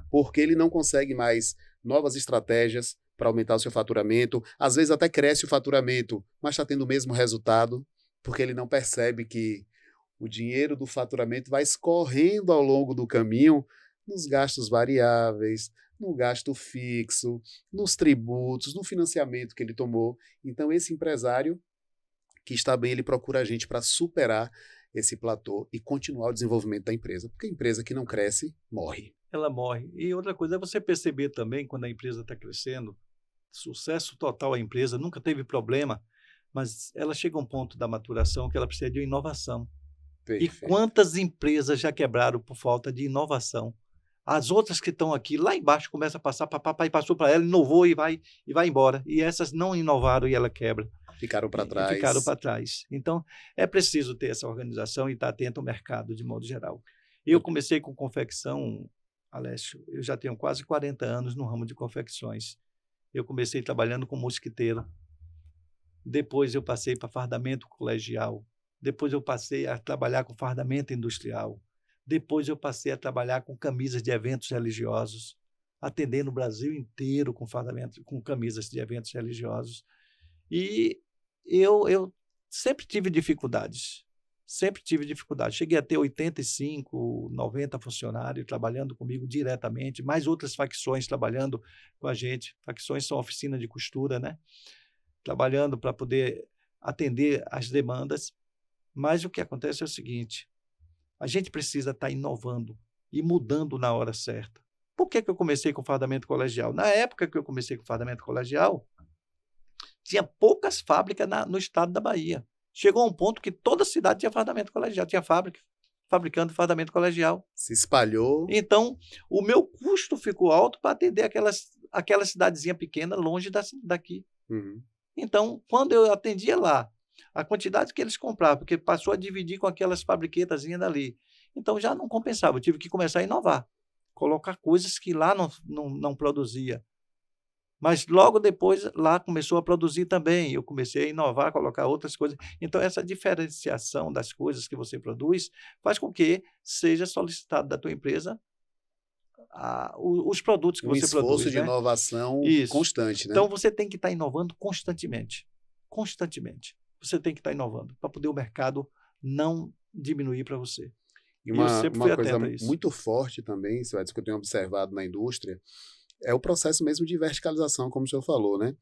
porque ele não consegue mais novas estratégias para aumentar o seu faturamento, às vezes até cresce o faturamento, mas está tendo o mesmo resultado, porque ele não percebe que o dinheiro do faturamento vai escorrendo ao longo do caminho nos gastos variáveis, no gasto fixo, nos tributos, no financiamento que ele tomou. Então, esse empresário que está bem, ele procura a gente para superar esse platô e continuar o desenvolvimento da empresa. Porque a empresa que não cresce, morre. Ela morre. E outra coisa é você perceber também, quando a empresa está crescendo, sucesso total a empresa, nunca teve problema, mas ela chega a um ponto da maturação que ela precisa de inovação. Perfeito. E quantas empresas já quebraram por falta de inovação? As outras que estão aqui, lá embaixo, começa a passar, papai passou para ela, inovou e vai embora. E essas não inovaram e ela quebra. Ficaram para trás. Ficaram para trás. Então, é preciso ter essa organização e estar atento ao mercado, de modo geral. Eu comecei com confecção, Alessio, eu já tenho quase 40 anos no ramo de confecções. Eu comecei trabalhando com mosquiteiro. Depois eu passei para fardamento colegial. depois eu passei a trabalhar com fardamento industrial, depois eu passei a trabalhar com camisas de eventos religiosos, atendendo o Brasil inteiro com fardamento, com camisas de eventos religiosos. E eu sempre tive dificuldades, sempre tive dificuldades. Cheguei a ter 85, 90 funcionários trabalhando comigo diretamente, mais outras facções trabalhando com a gente. Facções são oficina de costura, né? Trabalhando para poder atender as demandas. Mas o que acontece é o seguinte, a gente precisa estar inovando e mudando na hora certa. Por que eu comecei com fardamento colegial? Na época que eu comecei com fardamento colegial, tinha poucas fábricas no estado da Bahia. Chegou a um ponto que toda cidade tinha fardamento colegial, tinha fábrica fabricando fardamento colegial. Se espalhou. Então, o meu custo ficou alto para atender aquela cidadezinha pequena longe daqui. Uhum. Então, quando eu atendia lá, a quantidade que eles compravam, porque passou a dividir com aquelas fabriquetazinhas dali. Então, já não compensava, eu tive que começar a inovar, colocar coisas que lá não produzia. Mas logo depois, lá começou a produzir também, eu comecei a inovar, colocar outras coisas. Então, essa diferenciação das coisas que você produz faz com que seja solicitado da tua empresa os produtos que você produz. Um esforço de inovação constante, né? Então, você tem que estar inovando constantemente. Constantemente. Você tem que estar inovando para poder o mercado não diminuir para você. E uma coisa muito forte também, que eu tenho observado na indústria, é o processo mesmo de verticalização, como o senhor falou, né?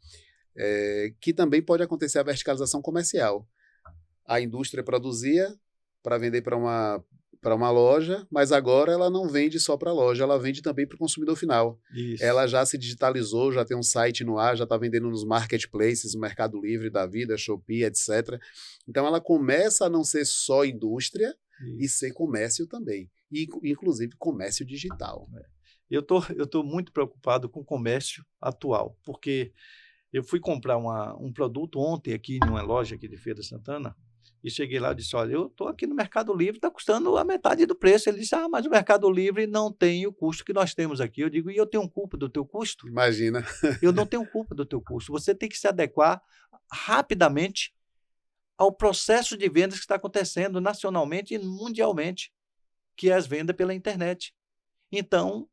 Que também pode acontecer a verticalização comercial. A indústria produzia para vender para uma loja, mas agora ela não vende só para a loja, ela vende também para o consumidor final. Isso. Ela já se digitalizou, já tem um site no ar, já está vendendo nos marketplaces, no Mercado Livre da vida, Shopee, etc. Então ela começa a não ser só indústria e ser comércio também, e inclusive comércio digital. Eu tô muito preocupado com o comércio atual, porque eu fui comprar um produto ontem aqui em uma loja aqui de Feira de Santana, e cheguei lá e disse, olha, eu estou aqui no Mercado Livre, está custando a metade do preço. Ele disse, mas o Mercado Livre não tem o custo que nós temos aqui. Eu digo, e eu tenho culpa do teu custo? Imagina. Eu não tenho culpa do teu custo. Você tem que se adequar rapidamente ao processo de vendas que está acontecendo nacionalmente e mundialmente, que é as vendas pela internet. Então,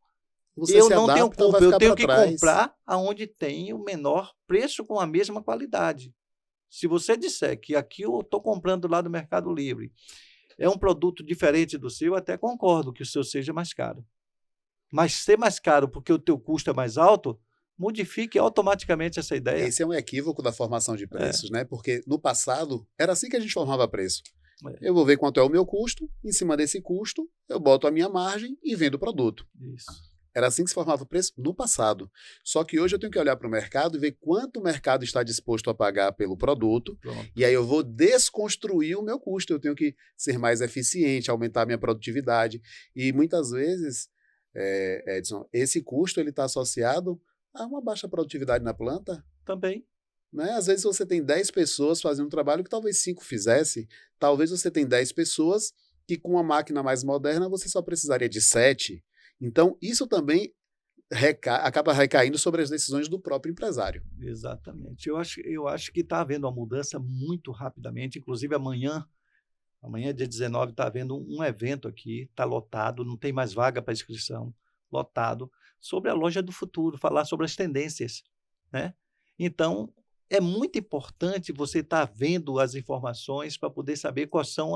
eu não tenho culpa, eu tenho que comprar aonde tem o menor preço com a mesma qualidade. Se você disser que aqui eu estou comprando lá do Mercado Livre, é um produto diferente do seu, eu até concordo que o seu seja mais caro. Mas ser mais caro porque o teu custo é mais alto, modifique automaticamente essa ideia. Esse é um equívoco da formação de preços, né? Porque no passado era assim que a gente formava preço. Eu vou ver quanto é o meu custo, em cima desse custo eu boto a minha margem e vendo o produto. Isso. Era assim que se formava o preço no passado. Só que hoje eu tenho que olhar para o mercado e ver quanto o mercado está disposto a pagar pelo produto. Pronto. E aí eu vou desconstruir o meu custo. Eu tenho que ser mais eficiente, aumentar a minha produtividade. E muitas vezes, Edson, esse custo está associado a uma baixa produtividade na planta. Também. Né? Às vezes você tem 10 pessoas fazendo um trabalho que talvez 5 fizessem. Talvez você tenha 10 pessoas que com uma máquina mais moderna você só precisaria de 7. Então, isso também acaba recaindo sobre as decisões do próprio empresário. Exatamente. Eu acho que está havendo uma mudança muito rapidamente. Inclusive, amanhã, dia 19, está havendo um evento aqui, está lotado, não tem mais vaga para inscrição, lotado, sobre a loja do futuro, falar sobre as tendências, né? Então, é muito importante você estar vendo as informações para poder saber quais são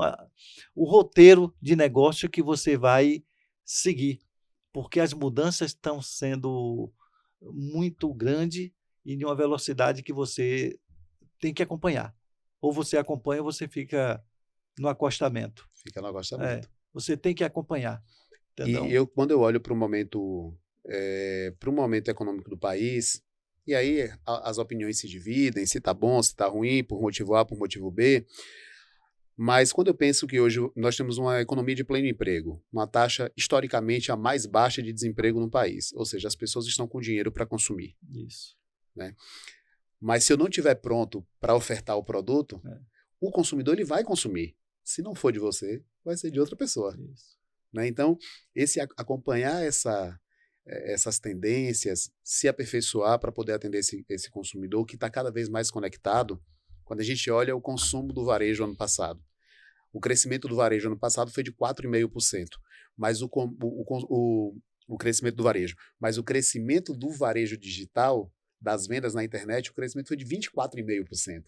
o roteiro de negócio que você vai seguir. Porque as mudanças estão sendo muito grandes e de uma velocidade que você tem que acompanhar. Ou você acompanha ou você fica no acostamento. Fica no acostamento. Você tem que acompanhar. Entendeu? E quando eu olho para o momento econômico do país, e aí as opiniões se dividem, se está bom, se está ruim, por motivo A, por motivo B. Mas quando eu penso que hoje nós temos uma economia de pleno emprego, uma taxa historicamente a mais baixa de desemprego no país, ou seja, as pessoas estão com dinheiro para consumir. Isso. Né? Mas se eu não estiver pronto para ofertar o produto, o consumidor ele vai consumir. Se não for de você, vai ser de outra pessoa. Isso. Né? Então, acompanhar essas tendências, se aperfeiçoar para poder atender esse consumidor que está cada vez mais conectado. Quando a gente olha o consumo do varejo ano passado, O crescimento do varejo ano passado foi de 4,5%, mas o crescimento do varejo. Mas o crescimento do varejo digital, das vendas na internet, o crescimento foi de 24,5%.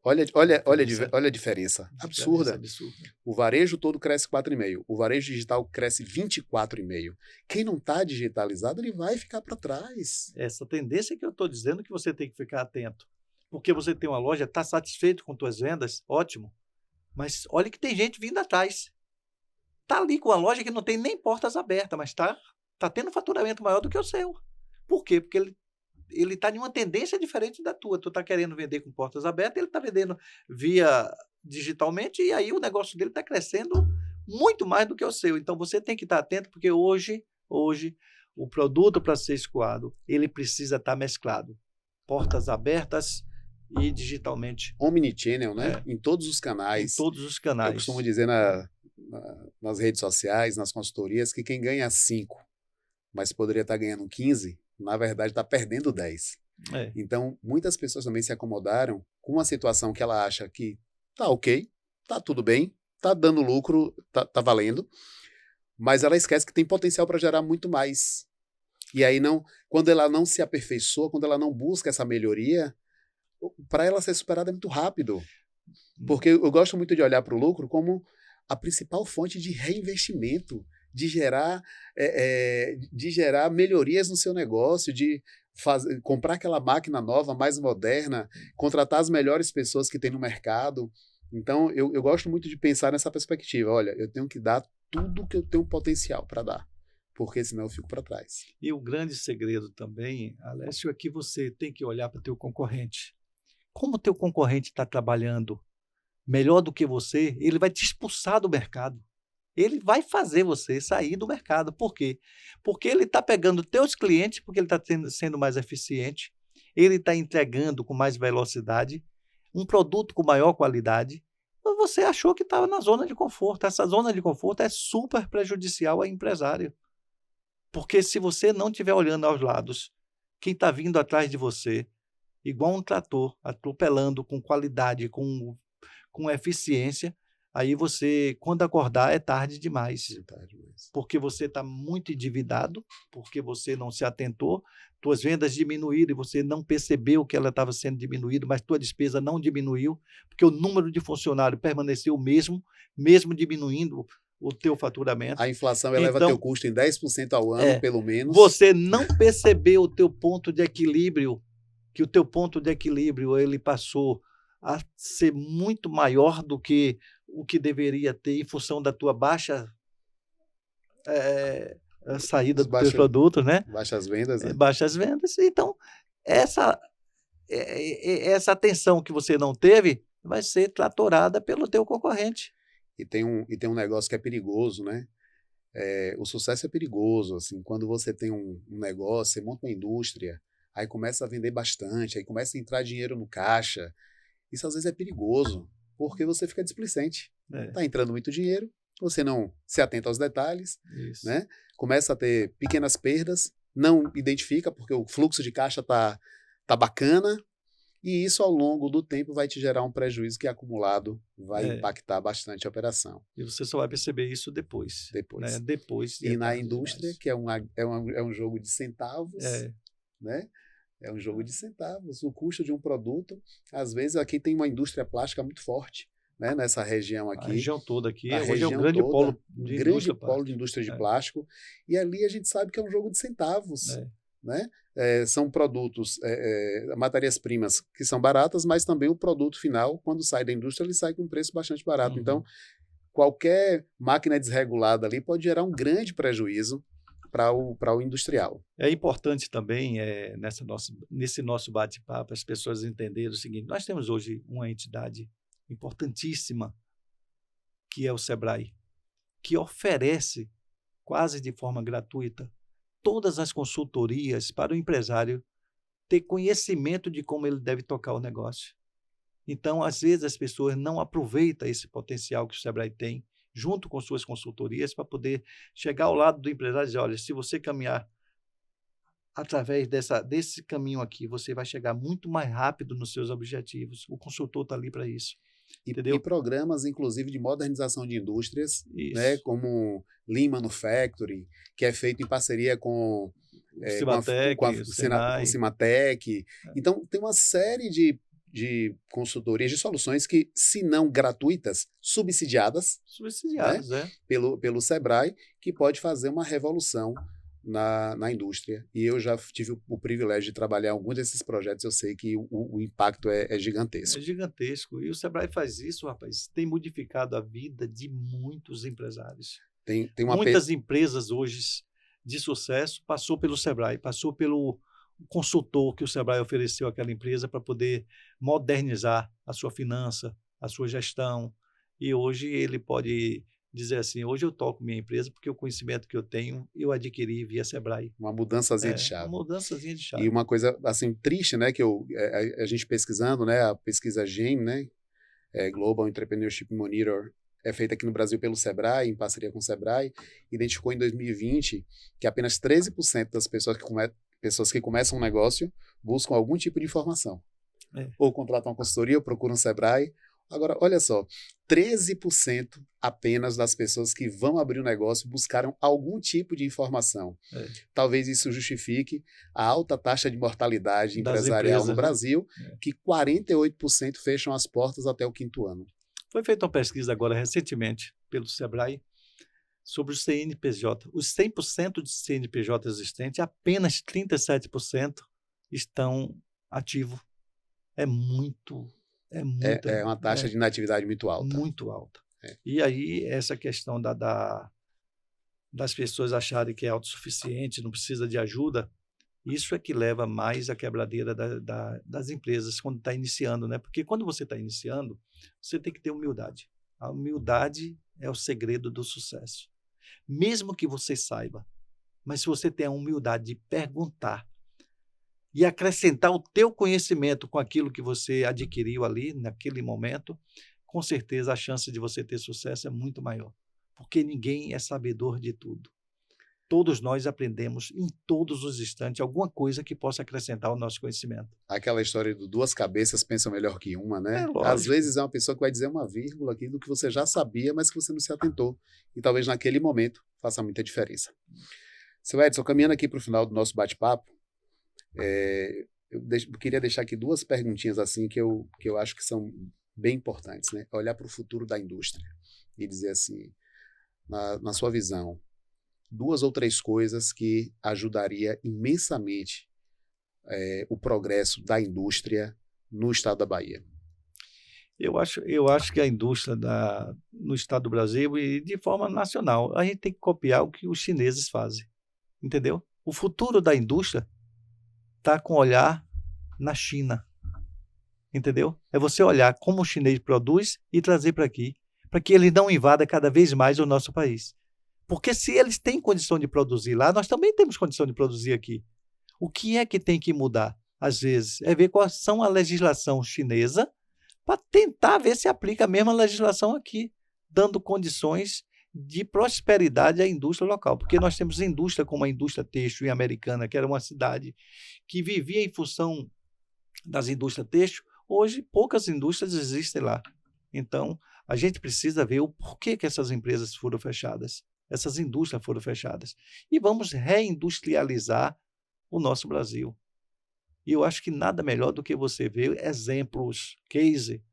Olha a diferença. Absurda. O varejo todo cresce 4,5%. O varejo digital cresce 24,5%. Quem não está digitalizado, ele vai ficar para trás. Essa tendência que eu estou dizendo que você tem que ficar atento. Porque você tem uma loja, está satisfeito com suas vendas, ótimo. Mas olha que tem gente vindo atrás. Está ali com a loja que não tem nem portas abertas, mas está tendo faturamento maior do que o seu. Por quê? Porque ele está em uma tendência diferente da tua. Tu está querendo vender com portas abertas, ele está vendendo via digitalmente, e aí o negócio dele está crescendo muito mais do que o seu. Então, você tem que estar atento, porque hoje o produto, para ser escoado, ele precisa estar mesclado. Portas abertas e digitalmente. Omnichannel, né? Em todos os canais. Em todos os canais. Eu costumo dizer nas redes sociais, nas consultorias, que quem ganha 5, mas poderia estar ganhando 15, na verdade está perdendo 10. Então, muitas pessoas também se acomodaram com uma situação que ela acha que tá ok, tá tudo bem, tá dando lucro, tá valendo, mas ela esquece que tem potencial para gerar muito mais. E aí, quando ela não se aperfeiçoa, quando ela não busca essa melhoria, para ela ser superada é muito rápido. Porque eu gosto muito de olhar para o lucro como a principal fonte de reinvestimento, de gerar melhorias no seu negócio, de comprar aquela máquina nova, mais moderna, contratar as melhores pessoas que tem no mercado. Então, eu gosto muito de pensar nessa perspectiva. Olha, eu tenho que dar tudo que eu tenho potencial para dar, porque senão eu fico para trás. E o grande segredo também, Alessio, é que você tem que olhar para o teu concorrente. Como o teu concorrente está trabalhando melhor do que você, ele vai te expulsar do mercado. Ele vai fazer você sair do mercado. Por quê? Porque ele está pegando teus clientes, porque ele está sendo mais eficiente, ele está entregando com mais velocidade, um produto com maior qualidade. Você achou que estava na zona de conforto. Essa zona de conforto é super prejudicial ao empresário. Porque se você não estiver olhando aos lados, quem está vindo atrás de você, igual um trator, atropelando com qualidade, com eficiência, aí você, quando acordar, é tarde demais. Porque você está muito endividado, porque você não se atentou, tuas vendas diminuíram e você não percebeu que ela estava sendo diminuída, mas tua despesa não diminuiu, porque o número de funcionários permaneceu o mesmo diminuindo o teu faturamento. A inflação eleva teu custo em 10% ao ano, pelo menos. Você não percebeu o teu ponto de equilíbrio, que o teu ponto de equilíbrio ele passou a ser muito maior do que o que deveria ter em função da tua baixa saída dos teus produtos, né? Baixas vendas, né? Baixas vendas. Então, essa atenção que você não teve vai ser tratorada pelo teu concorrente. E tem um negócio que é perigoso, né? O sucesso é perigoso, assim, quando você tem um negócio, você monta uma indústria, aí começa a vender bastante, aí começa a entrar dinheiro no caixa. Isso às vezes é perigoso, porque você fica displicente. Está entrando muito dinheiro, você não se atenta aos detalhes, né? Começa a ter pequenas perdas, não identifica porque o fluxo de caixa tá bacana, e isso ao longo do tempo vai te gerar um prejuízo que acumulado vai impactar bastante a operação. E você só vai perceber isso depois. Né? Depois. E na indústria, que é um jogo de centavos, né? É um jogo de centavos. O custo de um produto, às vezes, aqui tem uma indústria plástica muito forte, né? Nessa região aqui. A região toda aqui hoje é um grande polo de indústria de plástico. E ali a gente sabe que é um jogo de centavos, né? São produtos, matérias-primas que são baratas, mas também o produto final, quando sai da indústria, ele sai com um preço bastante barato. Então, qualquer máquina desregulada ali pode gerar um grande prejuízo para o industrial. É importante também, nesse nosso bate-papo, as pessoas entenderem o seguinte: nós temos hoje uma entidade importantíssima, que é o Sebrae, que oferece, quase de forma gratuita, todas as consultorias para o empresário ter conhecimento de como ele deve tocar o negócio. Então, às vezes, as pessoas não aproveitam esse potencial que o Sebrae tem, junto com suas consultorias, para poder chegar ao lado do empresário e dizer: olha, se você caminhar através desse caminho aqui, você vai chegar muito mais rápido nos seus objetivos. O consultor está ali para isso. entendeu? E programas, inclusive, de modernização de indústrias, Isso. né, como Lean Manufacturing, que é feito em parceria com Cimatec, com a Senai. Cimatec. Então, tem uma série de consultorias, de soluções que, se não gratuitas, subsidiadas Subsidiados, pelo Sebrae, que pode fazer uma revolução na indústria. E eu já tive o privilégio de trabalhar em alguns desses projetos, eu sei que o impacto é gigantesco. É gigantesco. E o Sebrae faz isso, rapaz, tem modificado a vida de muitos empresários. Tem Muitas empresas hoje de sucesso passou pelo Sebrae, passou pelo consultor que o Sebrae ofereceu àquela empresa para poder modernizar a sua finança, a sua gestão. E hoje ele pode dizer assim, hoje eu toco minha empresa porque o conhecimento que eu tenho, eu adquiri via Sebrae. Uma mudançazinha de chave. Uma mudançazinha de chave. E uma coisa, assim, triste, né, que a gente pesquisando, né, a pesquisa GEM, né, Global Entrepreneurship Monitor, é feita aqui no Brasil pelo Sebrae, em parceria com o Sebrae, identificou em 2020 que apenas 13% das pessoas que começam um negócio buscam algum tipo de informação. Ou contratam uma consultoria, ou procuram o Sebrae. Agora, olha só, 13% apenas das pessoas que vão abrir um negócio buscaram algum tipo de informação. Talvez isso justifique a alta taxa de mortalidade empresarial no Brasil, que 48% fecham as portas até o 5º ano. Foi feita uma pesquisa agora recentemente pelo Sebrae sobre o CNPJ. Os 100% de CNPJ existentes, apenas 37% estão ativos. É uma taxa de inatividade muito alta. Muito alta. E aí, essa questão das pessoas acharem que é autossuficiente, não precisa de ajuda, isso é que leva mais à quebradeira das empresas quando está iniciando, né? Porque quando você está iniciando, você tem que ter humildade. A humildade é o segredo do sucesso. Mesmo que você saiba, mas se você tem a humildade de perguntar e acrescentar o teu conhecimento com aquilo que você adquiriu ali, naquele momento, com certeza a chance de você ter sucesso é muito maior. Porque ninguém é sabedor de tudo. Todos nós aprendemos em todos os instantes alguma coisa que possa acrescentar ao nosso conhecimento. Aquela história do 2 cabeças pensam melhor que uma, né? Às vezes é uma pessoa que vai dizer uma vírgula aqui do que você já sabia, mas que você não se atentou. E talvez naquele momento faça muita diferença. Seu Edson, caminhando aqui para o final do nosso bate-papo, eu queria deixar aqui 2 perguntinhas assim que eu acho que são bem importantes, né? Olhar para o futuro da indústria e dizer assim, na sua visão, 2 ou 3 coisas que ajudaria imensamente o progresso da indústria no estado da Bahia. Eu acho que a indústria no estado do Brasil e de forma nacional, a gente tem que copiar o que os chineses fazem, entendeu? O futuro da indústria está com olhar na China, entendeu? É você olhar como o chinês produz e trazer para aqui, para que ele não invada cada vez mais o nosso país. Porque se eles têm condição de produzir lá, nós também temos condição de produzir aqui. O que é que tem que mudar, às vezes, é ver qual são a legislação chinesa para tentar ver se aplica a mesma legislação aqui, dando condições de prosperidade à indústria local. Porque nós temos indústria como a indústria têxtil em Americana, que era uma cidade que vivia em função das indústrias têxtil. Hoje, poucas indústrias existem lá. Então, a gente precisa ver o porquê que essas empresas foram fechadas. Essas indústrias foram fechadas. E vamos reindustrializar o nosso Brasil. E eu acho que nada melhor do que você ver exemplos, case.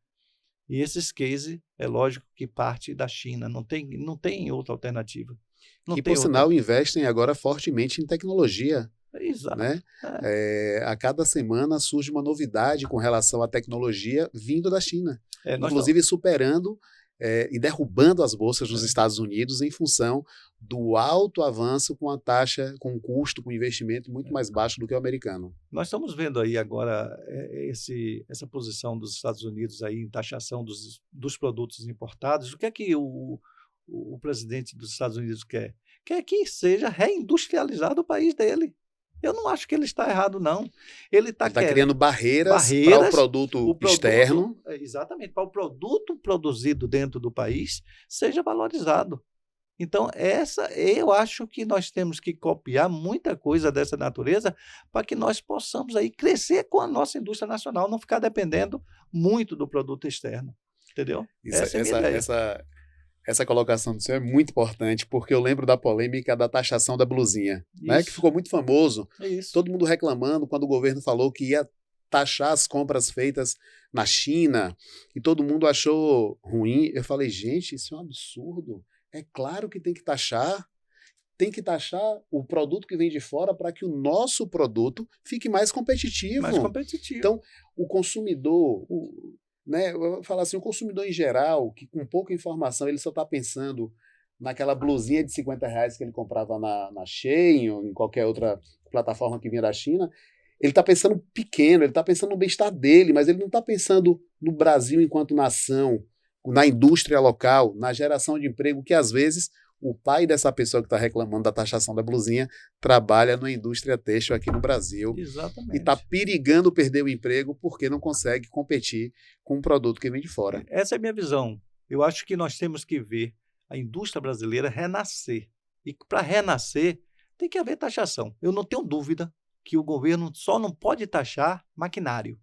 E esses cases, é lógico que parte da China. Não tem outra alternativa. Que, por sinal, investem agora fortemente em tecnologia. Exato. Né? A cada semana surge uma novidade com relação à tecnologia vindo da China. Inclusive superando e derrubando as bolsas nos Estados Unidos em função do alto avanço com a taxa, com um custo, com um investimento muito mais baixo do que o americano. Nós estamos vendo aí agora essa posição dos Estados Unidos aí em taxação dos produtos importados. O que é que o presidente dos Estados Unidos quer? Quer que seja reindustrializado o país dele. Eu não acho que ele está errado, não. Ele está criando barreiras para o produto externo. Exatamente, para o produto produzido dentro do país seja valorizado. Então, eu acho que nós temos que copiar muita coisa dessa natureza para que nós possamos aí crescer com a nossa indústria nacional, não ficar dependendo muito do produto externo. Entendeu? Essa colocação do senhor é muito importante, porque eu lembro da polêmica da taxação da blusinha, né, que ficou muito famoso. Todo mundo reclamando quando o governo falou que ia taxar as compras feitas na China, e todo mundo achou ruim. Eu falei, gente, isso é um absurdo. É claro que tem que taxar o produto que vem de fora para que o nosso produto fique mais competitivo. Então, o consumidor, né, eu vou falar assim, o consumidor em geral, que com pouca informação, ele só está pensando naquela blusinha de R$ 50 que ele comprava na Shein ou em qualquer outra plataforma que vinha da China. Ele está pensando pequeno, ele está pensando no bem-estar dele, mas ele não está pensando no Brasil enquanto nação, na indústria local, na geração de emprego, que às vezes o pai dessa pessoa que está reclamando da taxação da blusinha trabalha na indústria têxtil aqui no Brasil. Exatamente. E está perigando perder o emprego porque não consegue competir com um produto que vem de fora. Essa é a minha visão. Eu acho que nós temos que ver a indústria brasileira renascer. E para renascer, tem que haver taxação. Eu não tenho dúvida que o governo só não pode taxar maquinário.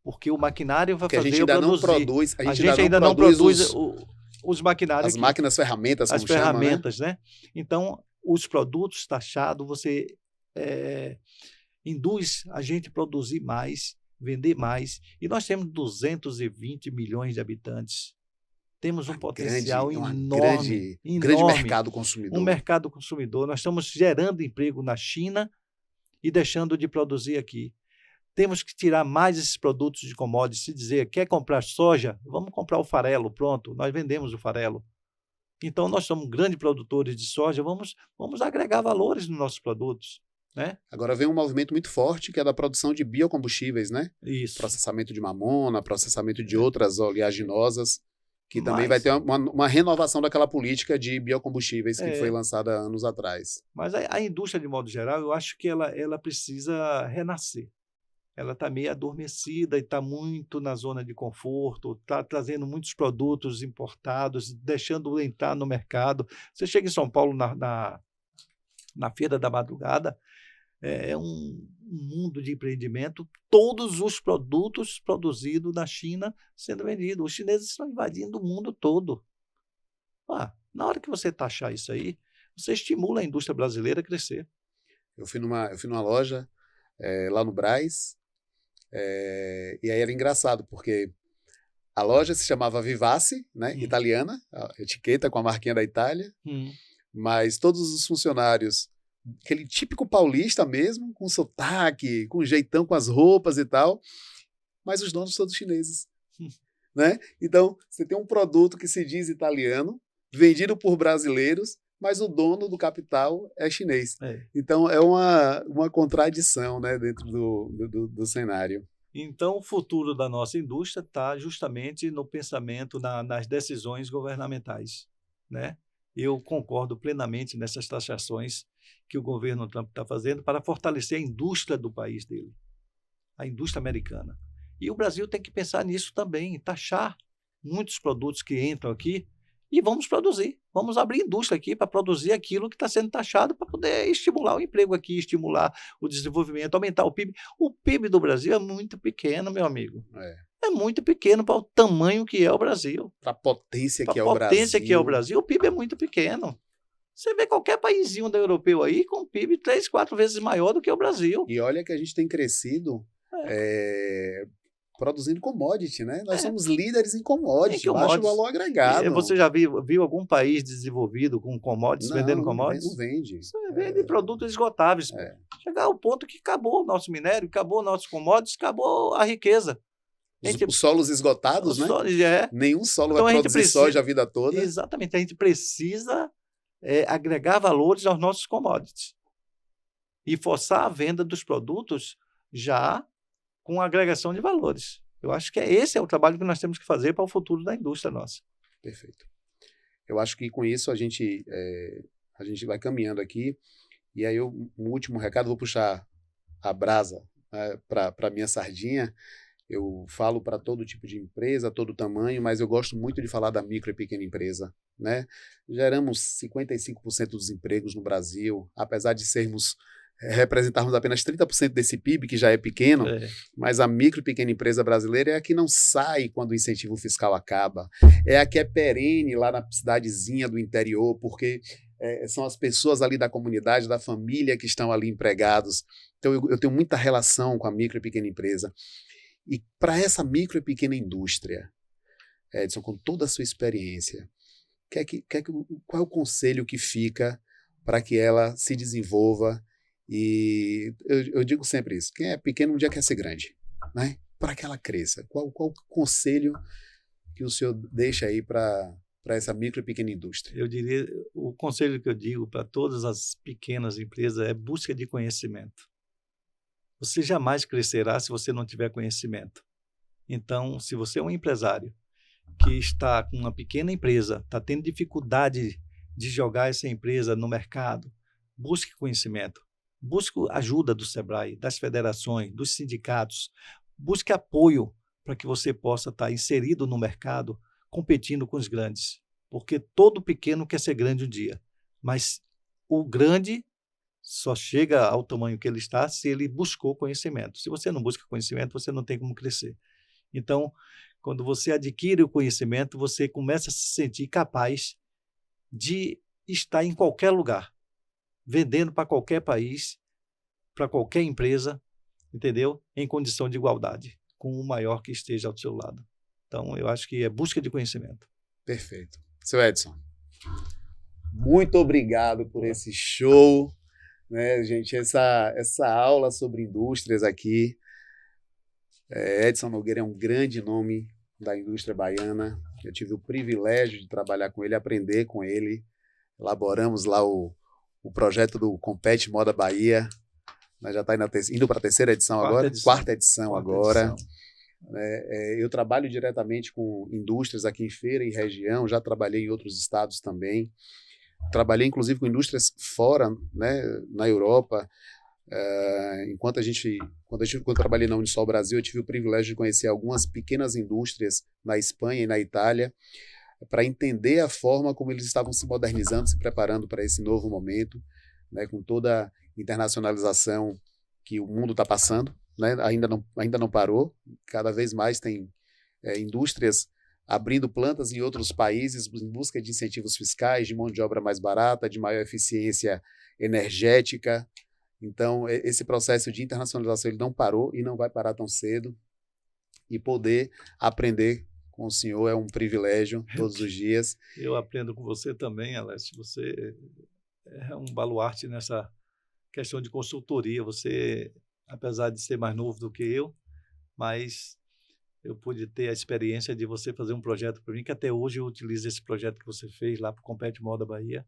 Porque o maquinário vai fazer eu produzir. A gente ainda não produz os maquinários. As máquinas, ferramentas, como chama, né? As ferramentas, né? Então, os produtos taxados, você induz a gente a produzir mais, vender mais. E nós temos 220 milhões de habitantes. Temos um potencial enorme. Grande mercado consumidor. Um mercado consumidor. Nós estamos gerando emprego na China e deixando de produzir aqui. Temos que tirar mais esses produtos de commodities, se dizer, quer comprar soja? Vamos comprar o farelo, pronto, nós vendemos o farelo. Então, nós somos grandes produtores de soja, vamos agregar valores nos nossos produtos, né? Agora vem um movimento muito forte, que é da produção de biocombustíveis, né? Isso. Processamento de mamona, processamento de outras oleaginosas, que também vai ter uma renovação daquela política de biocombustíveis que foi lançada anos atrás. Mas a indústria, de modo geral, eu acho que ela precisa renascer. Ela está meio adormecida e está muito na zona de conforto, está trazendo muitos produtos importados, deixando entrar no mercado. Você chega em São Paulo na Feira da Madrugada, é um mundo de empreendimento, todos os produtos produzidos na China sendo vendidos. Os chineses estão invadindo o mundo todo. Na hora que você taxar isso aí, você estimula a indústria brasileira a crescer. Eu fui numa loja lá no Brás, e aí era engraçado, porque a loja se chamava Vivace, né, italiana, a etiqueta com a marquinha da Itália, mas todos os funcionários, aquele típico paulista mesmo, com sotaque, com jeitão, com as roupas e tal, mas os donos todos chineses. Né? Então, você tem um produto que se diz italiano, vendido por brasileiros, mas o dono do capital é chinês. Então, é uma contradição, né, dentro do cenário. Então, o futuro da nossa indústria está justamente no pensamento, nas decisões governamentais, né? Eu concordo plenamente nessas taxações que o governo Trump está fazendo para fortalecer a indústria do país dele, a indústria americana. E o Brasil tem que pensar nisso também, taxar muitos produtos que entram aqui e vamos produzir. Vamos abrir indústria aqui para produzir aquilo que está sendo taxado para poder estimular o emprego aqui, estimular o desenvolvimento, aumentar o PIB. O PIB do Brasil é muito pequeno, meu amigo. É muito pequeno para o tamanho que é o Brasil. Para a potência que é o Brasil. Para a potência que é o Brasil, o PIB é muito pequeno. Você vê qualquer paísinho da europeu aí com um PIB 3, 4 vezes maior do que o Brasil. E olha que a gente tem crescido produzindo commodity, né? Nós somos líderes em commodity, baixo valor agregado. Você já viu algum país desenvolvido com commodities, vendendo commodities? Não vende. Você vende produtos esgotáveis. Chegar ao ponto que acabou o nosso minério, acabou nossos commodities, acabou a riqueza. Os solos esgotados, né? Nenhum solo vai produzir soja a vida toda. Exatamente. A gente precisa agregar valores aos nossos commodities e forçar a venda dos produtos já com agregação de valores. Eu acho que esse é o trabalho que nós temos que fazer para o futuro da indústria nossa. Perfeito. Eu acho que com isso a gente vai caminhando aqui. E aí, um último recado, vou puxar a brasa para a minha sardinha. Eu falo para todo tipo de empresa, todo tamanho, mas eu gosto muito de falar da micro e pequena empresa, né? Geramos 55% dos empregos no Brasil, apesar de sermos representarmos apenas 30% desse PIB, que já é pequeno, mas a micro e pequena empresa brasileira é a que não sai quando o incentivo fiscal acaba, é a que é perene lá na cidadezinha do interior, porque são as pessoas ali da comunidade, da família que estão ali empregados. Então eu tenho muita relação com a micro e pequena empresa. E para essa micro e pequena indústria, Edson, com toda a sua experiência, qual é o conselho que fica para que ela se desenvolva? E eu digo sempre isso, quem é pequeno um dia quer ser grande, né? Para que ela cresça. Qual o conselho que o senhor deixa aí para essa micro e pequena indústria? Eu diria, o conselho que eu digo para todas as pequenas empresas é busca de conhecimento. Você jamais crescerá se você não tiver conhecimento. Então, se você é um empresário que está com uma pequena empresa, está tendo dificuldade de jogar essa empresa no mercado, busque conhecimento. Busque ajuda do SEBRAE, das federações, dos sindicatos. Busque apoio para que você possa estar inserido no mercado, competindo com os grandes. Porque todo pequeno quer ser grande um dia. Mas o grande só chega ao tamanho que ele está se ele buscou conhecimento. Se você não busca conhecimento, você não tem como crescer. Então, quando você adquire o conhecimento, você começa a se sentir capaz de estar em qualquer lugar, vendendo para qualquer país, para qualquer empresa, entendeu? Em condição de igualdade, com o maior que esteja ao seu lado. Então, eu acho que é busca de conhecimento. Perfeito. Seu Edson, muito obrigado por esse show, né, gente? Essa aula sobre indústrias aqui. Edson Nogueira é um grande nome da indústria baiana. Eu tive o privilégio de trabalhar com ele, aprender com ele. Elaboramos lá o projeto do Compete Moda Bahia. Nós já está indo para a terceira edição agora? Quarta edição agora. Eu trabalho diretamente com indústrias aqui em Feira e região, já trabalhei em outros estados também. Trabalhei, inclusive, com indústrias fora, né, na Europa. Quando eu trabalhei na Unisol Brasil, eu tive o privilégio de conhecer algumas pequenas indústrias na Espanha e na Itália, para entender a forma como eles estavam se modernizando, se preparando para esse novo momento, né, com toda a internacionalização que o mundo está passando, né, ainda não parou. Cada vez mais tem indústrias abrindo plantas em outros países em busca de incentivos fiscais, de mão de obra mais barata, de maior eficiência energética. Então, esse processo de internacionalização ele não parou e não vai parar tão cedo. E poder aprender com o senhor é um privilégio todos os dias. Eu aprendo com você também, Alex. Você é um baluarte nessa questão de consultoria. Você, apesar de ser mais novo do que eu, mas eu pude ter a experiência de você fazer um projeto para mim, que até hoje eu utilizo esse projeto que você fez lá para o Compete Moda Bahia.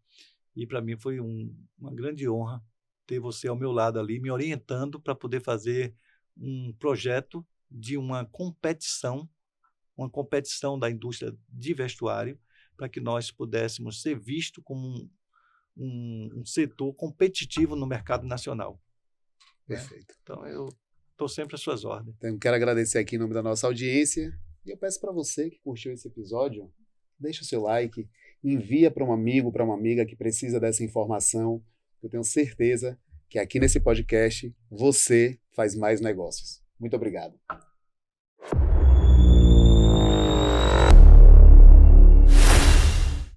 E para mim foi uma grande honra ter você ao meu lado ali, me orientando para poder fazer um projeto de uma competição da indústria de vestuário, para que nós pudéssemos ser vistos como um setor competitivo no mercado nacional. Perfeito. Então, eu estou sempre às suas ordens. Então, eu quero agradecer aqui em nome da nossa audiência, e eu peço para você que curtiu esse episódio, deixa o seu like, envia para um amigo, para uma amiga que precisa dessa informação. Eu tenho certeza que aqui nesse podcast você faz mais negócios. Muito obrigado.